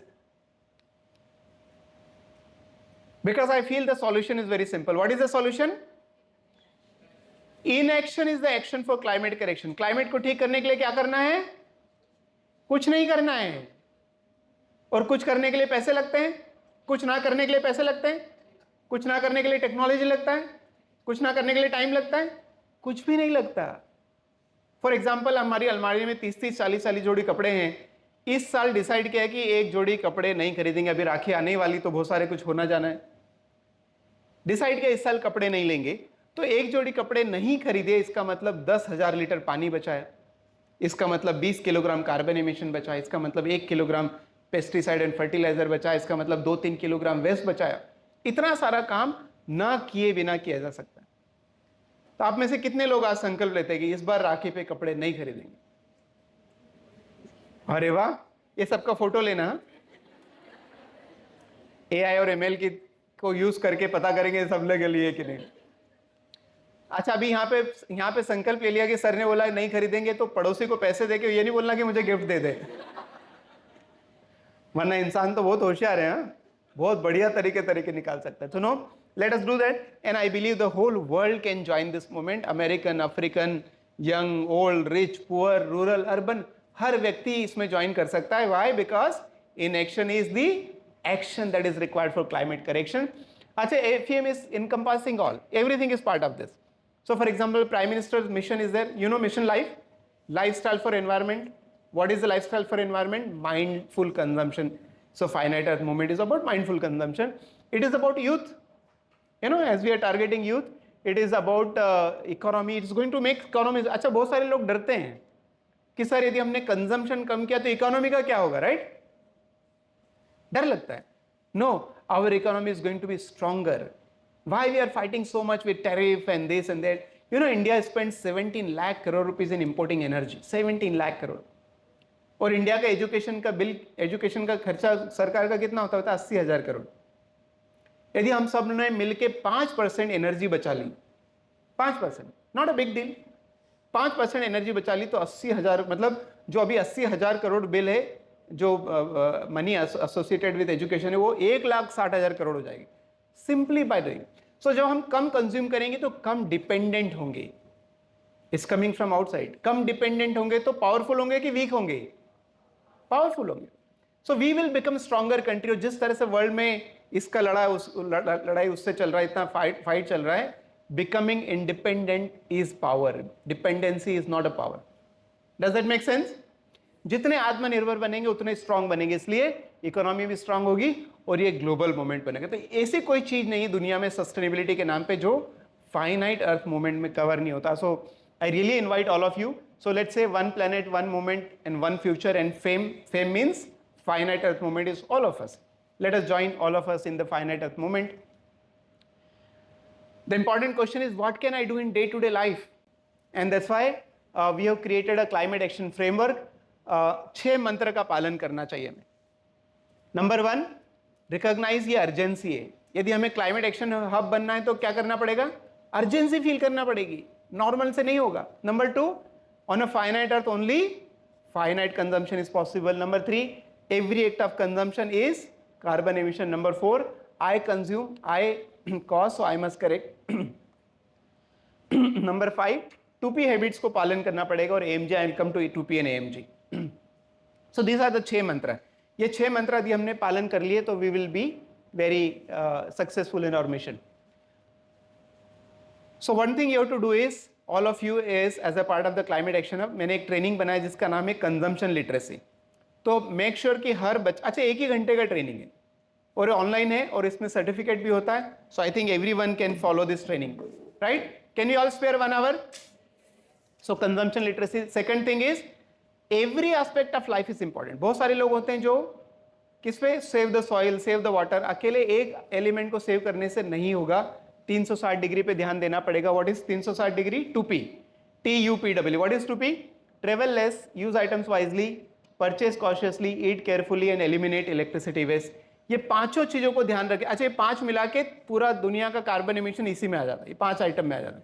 Because I feel the solution is very simple. What is the solution? Inaction is the action for climate correction. Climate को ठीक करने के लिए क्या करना है? कुछ नहीं करना है. और कुछ करने के लिए पैसे लगते हैं, कुछ ना करने के लिए पैसे लगते हैं, कुछ ना करने के लिए टेक्नोलॉजी लगता है, कुछ ना करने के लिए टाइम लगता है, कुछ भी नहीं लगता. फॉर एग्जाम्पल, हमारी अलमारी में 30-30, 40-40 जोड़ी कपड़े हैं. इस साल डिसाइड किया है कि एक जोड़ी कपड़े नहीं खरीदेंगे. अभी राखी आने वाली तो बहुत सारे कुछ होना जाना है. डिसाइड किया इस साल कपड़े नहीं लेंगे, तो एक जोड़ी कपड़े नहीं खरीदे, इसका मतलब 10,000 लीटर पानी बचाया, इसका मतलब 20 किलोग्राम कार्बन एमिशन बचाया, इसका मतलब 1 किलोग्राम पेस्टिसाइड एंड फर्टिलाइजर बचाया, इसका मतलब 2-3 किलोग्राम वेस्ट बचाया. इतना सारा काम ना किए बिना किया जा सकता. तो आप में से कितने लोग आज संकल्प लेते हैं कि इस बार राखी पे कपड़े नहीं खरीदेंगे? अरे वाह, ये सबका फोटो लेना. एआई और एमएल की को यूज करके पता करेंगे सब लोग के लिए कि नहीं. अच्छा, अभी यहाँ पे संकल्प ले लिया कि सर ने बोला नहीं खरीदेंगे, तो पड़ोसी को पैसे देके ये नहीं बोलना कि मुझे गिफ्ट दे दे. वरना इंसान तो बहुत होशियार है, हाँ? बहुत बढ़िया तरीके निकाल सकता है। तो no, let us do that and I believe the whole world can join this movement. American, African, young, old, rich, poor, rural, urban, हर व्यक्ति इसमें ज्वाइन कर सकता है। Why? Because inaction is the action that is required for climate correction. अच्छा, AFM is encompassing all, everything is part of this. So for example, Prime Minister's mission is there, you know, mission life, lifestyle for environment. What is the lifestyle for environment? Mindful consumption. So finite earth movement is about mindful consumption. It is about youth, you know, as we are targeting youth. It is about economy, it's going to make economy. अच्छा, बहुत सारे लोग डरते हैं कि sir यदि हमने consumption कम किया तो इकोनॉमी का क्या होगा, राइट? डर लगता है। No, our economy is going to be stronger. Why we are fighting so much with tariff and this and that? You know, India spend 17 lakh crore rupees in importing energy, 17 lakh crore. और India का education का bill, education का खर्चा सरकार का कितना होता है? 80,000 करोड़। यदि हम सब ने मिलकर 5% एनर्जी बचा ली, 5%, not a big deal, 5% energy बचा ली तो 80,000, मतलब जो अभी 80,000 करोड़ बिल है, जो मनी एसोसिएटेड विद एजुकेशन है, वो 1,60,000 करोड़ हो जाएगी सिंपली बाय डूइंग। सो जब हम कम कंज्यूम करेंगे तो कम डिपेंडेंट होंगे, इज कमिंग फ्रॉम आउटसाइड। कम डिपेंडेंट होंगे तो पावरफुल होंगे कि वीक होंगे? पावरफुल होंगे। So we will become stronger country. और जिस तरह से वर्ल्ड में इसका लड़ाई उससे चल रहा है, इतना फाइट चल रहा है, becoming independent is power, dependency is not a power. Does that make sense? जितने आत्मनिर्भर बनेंगे उतने स्ट्रांग बनेंगे, इसलिए इकोनॉमी भी स्ट्रांग होगी और ये ग्लोबल मूवमेंट बनेगा। तो ऐसी कोई चीज नहीं है दुनिया में सस्टेनेबिलिटी के नाम पे जो फाइनाइट अर्थ मूवमेंट में कवर नहीं होता। So I really invite all of you. So let's say one planet, one movement and one future and FEM. FEM means finite earth movement is all of us. Let us join all of us in the finite earth movement. The important question is, what can I do in day-to-day life? And that's why we have created a climate action framework. 6 मंत्र का पालन करना चाहिए हमें। Number 1, recognise ये urgency है। यदि हमें क्लाइमेट एक्शन हब बनना है तो क्या करना पड़ेगा? अर्जेंसी फील करना पड़ेगी, नॉर्मल से नहीं होगा। Number 2, on a finite earth only finite consumption is possible. Number 3, every act of consumption is carbon emission. Number 4, I consume, I cost, so I must correct. Number 5, 2P habits को पालन करना पड़ेगा और AMG, I come to 2P and AMG। So these are the 6 मंत्र। ये 6 मंत्र यदि हमने पालन कर लिए तो we will be very successful in our mission. So one thing you have to do is, all of you is as a part of the climate action hub, मैंने एक ट्रेनिंग बनाया जिसका नाम है कंजम्पशन लिटरेसी। तो make sure कि हर बच्चा, अच्छा 1 ही घंटे का ट्रेनिंग है और ऑनलाइन है और इसमें सर्टिफिकेट भी होता है। So I think everyone can follow this training, right? Can you all spare 1 hour? So consumption literacy. Second thing is, every aspect of life is important. बहुत सारे लोग होते हैं जो किस पे, save the soil, save the water. अकेले एक एलिमेंट को सेव करने से नहीं होगा, 360 डिग्री पे ध्यान देना पड़ेगा। What is 360 degree? 2P, TUPW। What is 2P? Travel less, use items wisely, purchase cautiously, eat carefully and eliminate electricity waste. ये पांचों चीजों को ध्यान रखें। अच्छा, ये 5 मिला के पूरा दुनिया का कार्बन एमिशन इसी में आ जाता है, ये 5 आइटम में आ जाता है।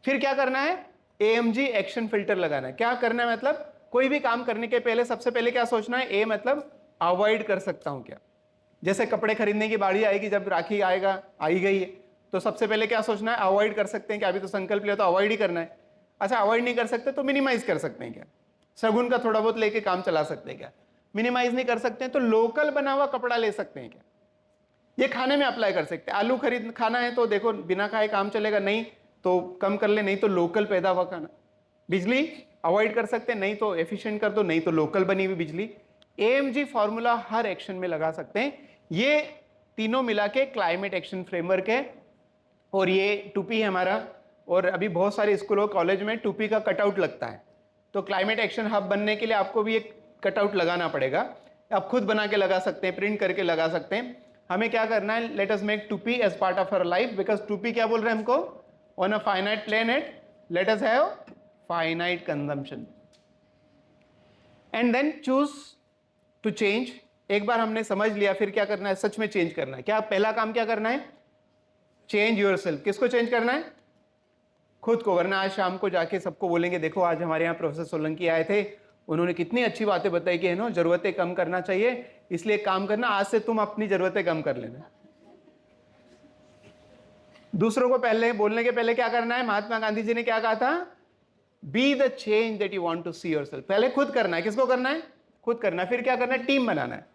फिर क्या करना है? AMG एक्शन फिल्टर लगाना है। क्या करना है मतलब, कोई भी काम करने के पहले सबसे पहले क्या सोचना है? A मतलब अवॉइड कर सकता हूं क्या। जैसे कपड़े खरीदने की बारी आएगी, जब राखी आएगा, आई गई है, तो सबसे पहले क्या सोचना है? अवॉइड कर सकते हैं क्या? अभी तो संकल्प लिया तो अवॉइड ही करना है। अच्छा, अवॉइड नहीं कर सकते तो मिनिमाइज कर सकते हैं क्या? शगुन का थोड़ा बहुत लेके काम चला सकते हैं क्या? मिनिमाइज नहीं कर सकते हैं तो लोकल बना हुआ कपड़ा ले सकते हैं क्या? ये खाने में अप्लाई कर सकते हैं। आलू खरीद खाना है तो देखो बिना खाए काम चलेगा, नहीं तो कम कर ले, नहीं तो लोकल पैदा हुआ खाना। बिजली अवॉइड कर सकते हैं, नहीं तो एफिशिएंट कर दो, नहीं तो लोकल बनी हुई बिजली। AMG फॉर्मूला हर एक्शन में लगा सकते हैं। ये तीनों मिला के क्लाइमेट एक्शन फ्रेमवर्क है और ये 2P है हमारा। और अभी बहुत सारे स्कूलों कॉलेज में 2P का कटआउट लगता है। तो क्लाइमेट एक्शन हब बनने के लिए आपको भी एक कटआउट लगाना पड़ेगा। आप खुद बना के लगा सकते हैं, प्रिंट करके लगा सकते हैं। हमें क्या करना है? Let us make 2P as part of our life, because 2P क्या बोल रहे हैं हमको? On a finite planet let us have finite consumption and then choose to change. एक बार हमने समझ लिया, फिर क्या करना है? सच में चेंज करना है। क्या पहला काम क्या करना है? Change yourself. किसको चेंज करना है? खुद को। वरना आज शाम को जाके सबको बोलेंगे, देखो आज हमारे यहाँ प्रोफेसर सोलंकी आए थे, उन्होंने कितनी अच्छी बातें बताई कि है ना, जरूरतें कम करना चाहिए, इसलिए काम करना, आज से तुम अपनी जरूरतें कम कर लेना। दूसरों को पहले बोलने के पहले क्या करना है, महात्मा गांधी जी ने क्या कहा था, be the change that you want to see yourself. पहले खुद करना है। किसको करना है? खुद करना है। फिर क्या करना है? टीम बनाना है।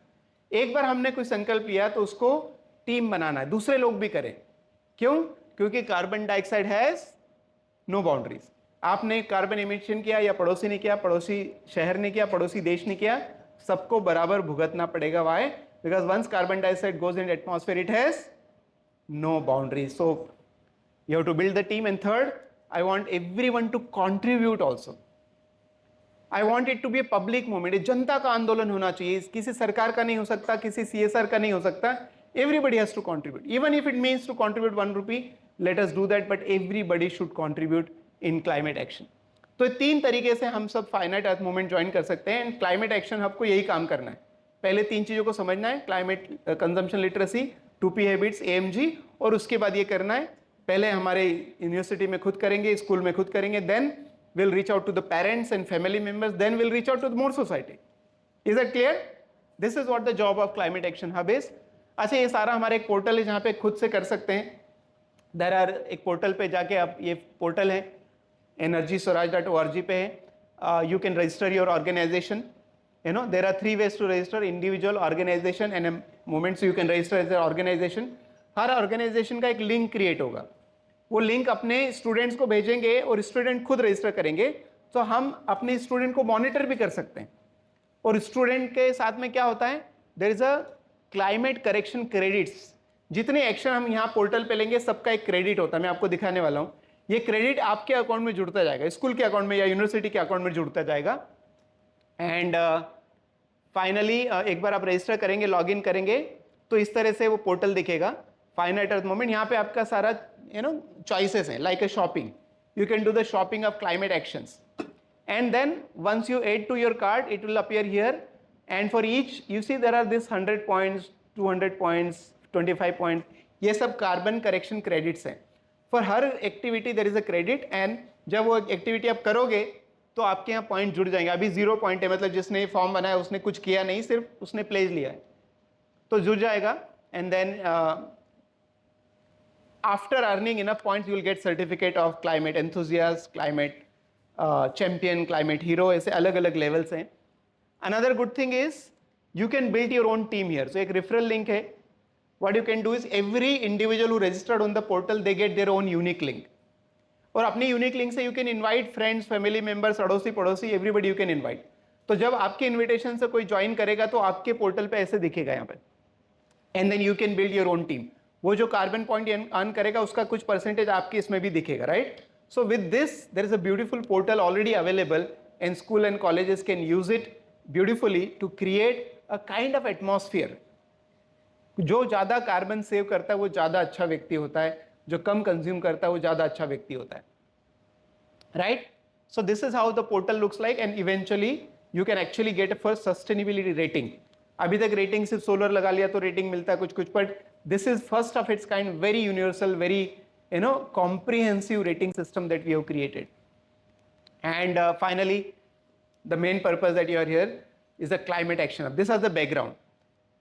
एक बार हमने कोई संकल्प लिया तो उसको टीम बनाना है, दूसरे लोग भी करें। क्यों? क्योंकि carbon dioxide has no boundaries. आपने कार्बन इमिशन किया या पड़ोसी ने किया, पड़ोसी शहर ने किया, पड़ोसी देश ने किया, सबको बराबर भुगतना पड़ेगा। Why? Because once carbon dioxide goes in atmosphere it has no boundaries. So you have to build the team. And third, I want everyone to contribute also. I want it to be a public movement. ये जनता का आंदोलन होना चाहिए, किसी सरकार का नहीं हो सकता, किसी CSR का नहीं हो सकता। Everybody has to contribute. Even if it means to contribute 1 rupee, let us do that, but everybody should contribute in climate action. तो 3 तरीके से हम सब फाइनाइट अर्थ मूवमेंट ज्वाइन कर सकते हैं। एंड क्लाइमेट एक्शन हब को यही काम करना है। पहले 3 चीज़ों को समझना है, climate consumption literacy, 2P habits, AMG, और उसके बाद ये करना है, पहले हमारे यूनिवर्सिटी में खुद करेंगे, स्कूल में खुद करेंगे, then will reach out to the parents and family members, then will reach out to more society. Is that clear? This is what the job of climate action hub is. अच्छा, ये सारा हमारे एक portal है जहाँ पे खुद से कर सकते हैं। देयर आर, एक पोर्टल पे जाके आप, ये पोर्टल है energyswaraj.org पे है। You can register your organization. You know, there are 3 ways to register: individual, organization and a movement. So you can register as an organization. हर ऑर्गेनाइजेशन का एक लिंक क्रिएट होगा, वो लिंक अपने स्टूडेंट्स को भेजेंगे और स्टूडेंट खुद रजिस्टर करेंगे। तो हम अपने स्टूडेंट को मॉनिटर भी कर सकते हैं। और स्टूडेंट के साथ में क्या होता है, there is a climate correction credits. जितने एक्शन हम यहाँ पोर्टल पे लेंगे सबका एक क्रेडिट होता है, मैं आपको दिखाने वाला हूँ। ये क्रेडिट आपके अकाउंट में जुड़ता जाएगा, स्कूल के अकाउंट में या यूनिवर्सिटी के अकाउंट में जुड़ता जाएगा। एंड फाइनली एक बार आप रजिस्टर करेंगे, लॉगिन करेंगे, तो इस तरह से वो पोर्टल दिखेगा, फाइनाइट अर्थ मूवमेंट। यहाँ पे आपका सारा चॉइसेस हैं, like a shopping. You can do the shopping of climate actions, and then once you add to your card it will appear here, and for each you see there are this 100 points, 200 points, 25 point, ये सब carbon correction credits हैं। For हर activity there is a credit, and जब वो activity आप करोगे तो आपके यहाँ पॉइंट जुड़ जाएंगे। अभी 0 पॉइंट है, मतलब जिसने फॉर्म बनाया उसने कुछ किया नहीं, सिर्फ उसने प्लेज लिया है, तो जुड़ जाएगा। And then after earning enough points you will get certificate of climate enthusiast, climate champion, climate hero, ऐसे अलग अलग लेवल्स हैं। Another good thing is you can build your own team here. So एक रेफरल लिंक है। What you can do is every individual who registered on the portal they get their own unique link, और अपनी unique link से you can invite friends, family members, अड़ोसी पड़ोसी, everybody you can invite. तो जब आपके invitation से कोई ज्वाइन करेगा तो आपके पोर्टल पे ऐसे दिखेगा यहाँ पे, and then you can build your own team. वो जो कार्बन पॉइंट अर्न करेगा उसका कुछ परसेंटेज आपके इसमें भी दिखेगा, right? So with this there is a beautiful portal already available, and school and colleges can use it beautifully to create a kind of atmosphere. जो ज़्यादा कार्बन सेव करता है वो ज़्यादा अच्छा व्यक्ति होता है, जो कम कंज्यूम करता है वो ज़्यादा अच्छा व्यक्ति होता है, right? So this is how the portal looks like, and eventually you can actually get a first sustainability rating. अभी तक रेटिंग सिर्फ सोलर लगा लिया तो रेटिंग मिलता है कुछ कुछ, but this is first of its kind, very universal, very comprehensive rating system that we have created. And finally, the main purpose that you are here is the climate action hub. This is the background.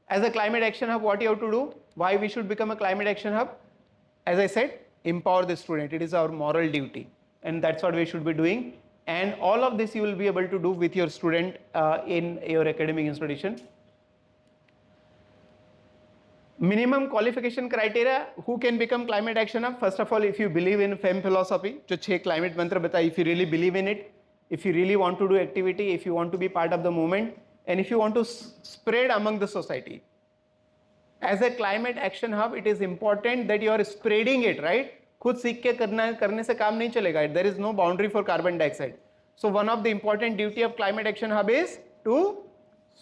As a climate action hub, what you have to do, why we should become a climate action hub? As I said, empower the student. It is our moral duty, and that's what we should be doing. And all of this you will be able to do with your student in your academic institution. Minimum qualification criteria, who can become climate action hub? First of all, if you believe in FEM philosophy, जो 6 climate मंत्र बताए, if you really believe in it, if you really want to do activity, if you want to be part of the movement, and if you want to spread among the society. As a climate action hub, it is important that you are spreading it, right? खुद सीख के करने से काम नहीं चलेगा. There is no boundary for carbon dioxide. So one of the important duty of climate action hub is to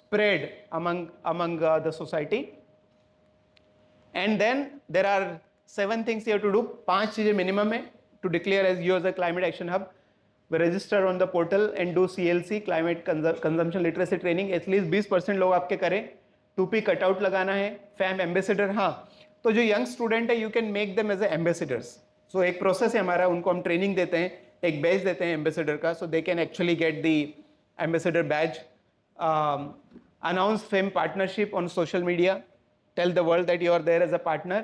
spread among the society. And then there are 7 things you have to do. 5 चीजें minimum है to declare as you as a climate action hub. We register on the portal and do CLC, climate consumption literacy training. At least 20% लोग आपके करें. 2P cutout लगाना है. FAM ambassador, हाँ, तो जो यंग स्टूडेंट है, you can make them as ambassadors. So एक प्रोसेस है हमारा, उनको हम ट्रेनिंग देते हैं, एक बैच देते हैं एम्बेसडर का, so they can actually get the ambassador badge. announce FEM partnership on social media, tell the world that you are there as a partner,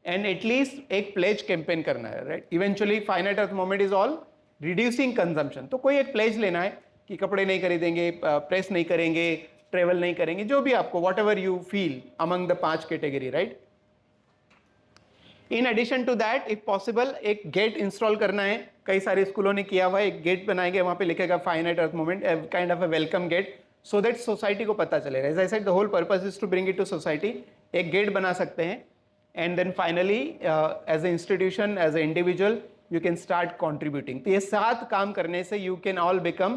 and at least एक pledge campaign करना है, right? Eventually finite earth movement is all reducing consumption. तो कोई एक pledge लेना है कि कपड़े नहीं खरीदेंगे, प्रेस नहीं करेंगे, ट्रेवल नहीं करेंगे, जो भी आपको whatever you feel among the 5 category, right? In addition to that if possible एक गेट इंस्टॉल करना है, कई सारे स्कूलों ने किया हुआ है, एक गेट बनाएंगे, वहां पे लिखेगा finite earth movement, kind of a welcome gate, so that society को पता चलेगा. As I said the whole purpose is to bring it to society. एक गेट बना सकते हैं and then finally as a institution, as a individual you can start contributing. तो ये 7 काम करने से you can all become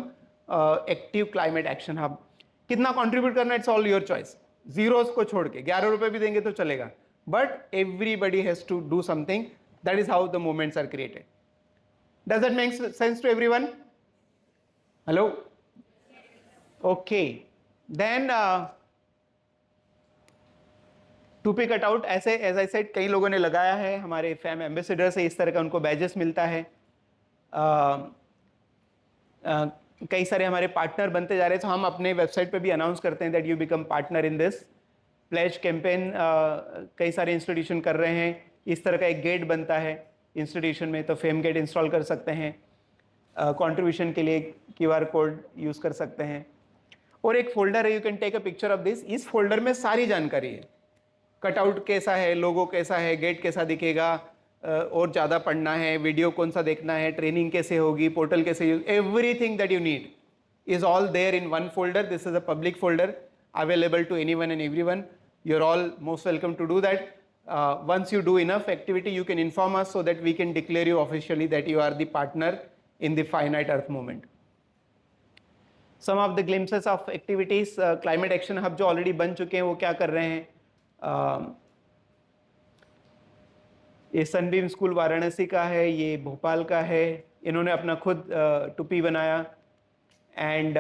active climate action hub. कितना कॉन्ट्रीब्यूट करना, it's all your choice. Zeros को छोड़ के 11 रुपए भी देंगे तो चलेगा, but everybody has to do something. That is how the movements are created. Does that make sense to everyone? Hello? Okay. Then to pick it out, ऐसे as I said कई लोगों ने लगाया है, हमारे फैम एम्बेसडर से इस तरह का उनको बैजेस मिलता है. कई सारे हमारे पार्टनर बनते जा रहे हैं, तो हम अपने वेबसाइट पे भी अनाउंस करते हैं that you become partner in this pledge campaign. कई सारे इंस्टीट्यूशन कर रहे हैं. इस तरह का एक गेट बनता है इंस्टीट्यूशन में, तो फेम गेट इंस्टॉल कर सकते हैं. कंट्रीब्यूशन के लिए QR कोड यूज़ कर सकते हैं. और एक फोल्डर है, you can take a picture of this. इस फोल्डर में सारी जानकारी है. कटआउट कैसा है, लोगो कैसा है, गेट कैसा दिखेगा, और ज़्यादा पढ़ना है, वीडियो कौन सा देखना है, ट्रेनिंग कैसे होगी, पोर्टल कैसे use, everything that you need is all there in one folder. This is a public folder available to anyone and everyone. You're all most welcome to do that. Once you do enough activity, you can inform us so that we can declare you officially that you are the partner in the Finite Earth Movement. Some of the glimpses of activities, Climate Action Hub जो already बन चुके हैं, वो क्या कर रहे हैं. ये सनबीम स्कूल वाराणसी का है, ये भोपाल का है. इन्होंने अपना खुद टुपी बनाया. एंड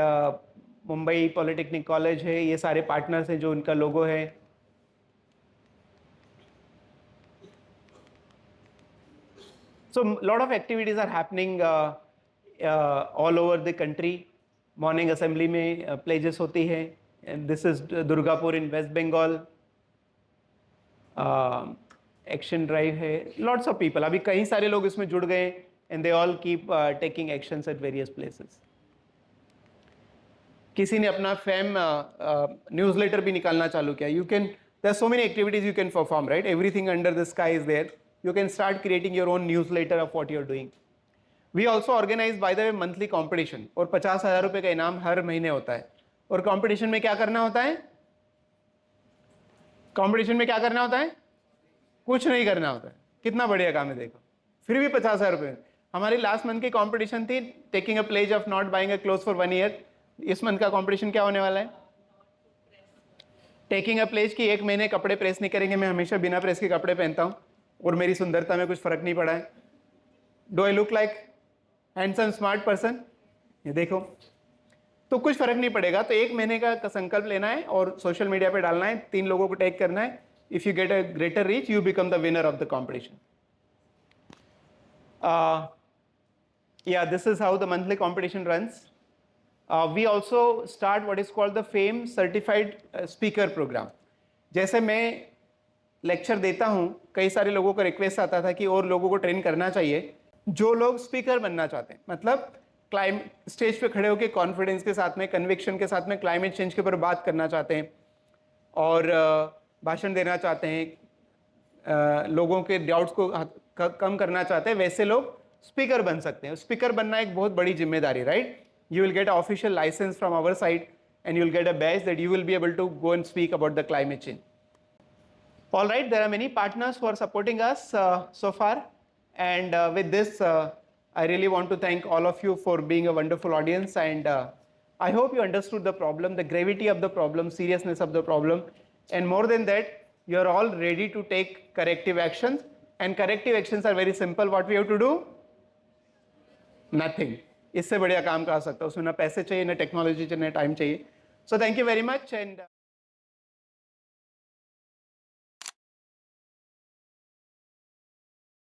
मुंबई पॉलिटेक्निक कॉलेज है. ये सारे पार्टनर्स हैं जो उनका लोगो है. So lot of activities are happening all over the country. Morning assembly में प्लेजेस होती है. This is Durgapur in West Bengal. Action drive है. लॉट्स ऑफ पीपल, अभी कई सारे लोग इसमें जुड़ गए and they all keep taking actions at various places. किसी ने अपना फैम न्यूज़लेटर भी निकालना चालू किया. You can, there are so many activities you can perform, right? Everything under the sky is there. You can start creating your own newsletter of what you're doing. We also organize, by the way, monthly competition. और 50,000 रुपए का इनाम हर महीने होता है. और competition में क्या करना होता है? कंपटीशन में क्या करना होता है? कुछ नहीं करना होता है. कितना बढ़िया काम है देखो, फिर भी 50,000 रुपए. हमारी लास्ट मंथ की कंपटीशन थी taking a pledge of not buying a cloth for 1 year. इस मंथ का कंपटीशन क्या होने वाला है? टेकिंग अ प्लेज की 1 महीने कपड़े प्रेस नहीं करेंगे. मैं हमेशा बिना प्रेस के कपड़े पहनता हूँ और मेरी सुंदरता में कुछ फर्क नहीं पड़ा है. Do I look like handsome smart person? ये देखो, तो कुछ फर्क नहीं पड़ेगा. तो 1 महीने का संकल्प लेना है और सोशल मीडिया पे डालना है. 3 लोगों को टैग करना है. If you get a greater reach, you become the winner of the competition. Yeah, this is how the monthly competition runs. We also start what is called the FAME Certified Speaker Program. जैसे मैं lecture देता हूं, कई सारे लोगों को request आता था कि और लोगों को ट्रेन करना चाहिए जो लोग स्पीकर बनना चाहते हैं. मतलब क्लाइमेट स्टेज पे खड़े होकर कॉन्फिडेंस के साथ में, कन्विक्शन के साथ में क्लाइमेट चेंज के ऊपर बात करना चाहते हैं और भाषण देना चाहते हैं, लोगों के डाउट्स को कम करना चाहते हैं, वैसे लोग स्पीकर बन सकते हैं. स्पीकर बनना एक बहुत बड़ी जिम्मेदारी, right? You will get official license from our side and you will get a badge that you will be able to go and speak about the climate change. All right, there are many partners who are supporting us so far, and with this, I really want to thank all of you for being a wonderful audience, and I hope you understood the problem, the gravity of the problem, seriousness of the problem, and more than that, you are all ready to take corrective actions, and corrective actions are very simple. What we have to do? Nothing. इससे बढ़िया काम कहा सकता हूँ. उसमें ना पैसे चाहिए, ना टेक्नोलॉजी चाहिए, ना टाइम चाहिए. So thank you very much. And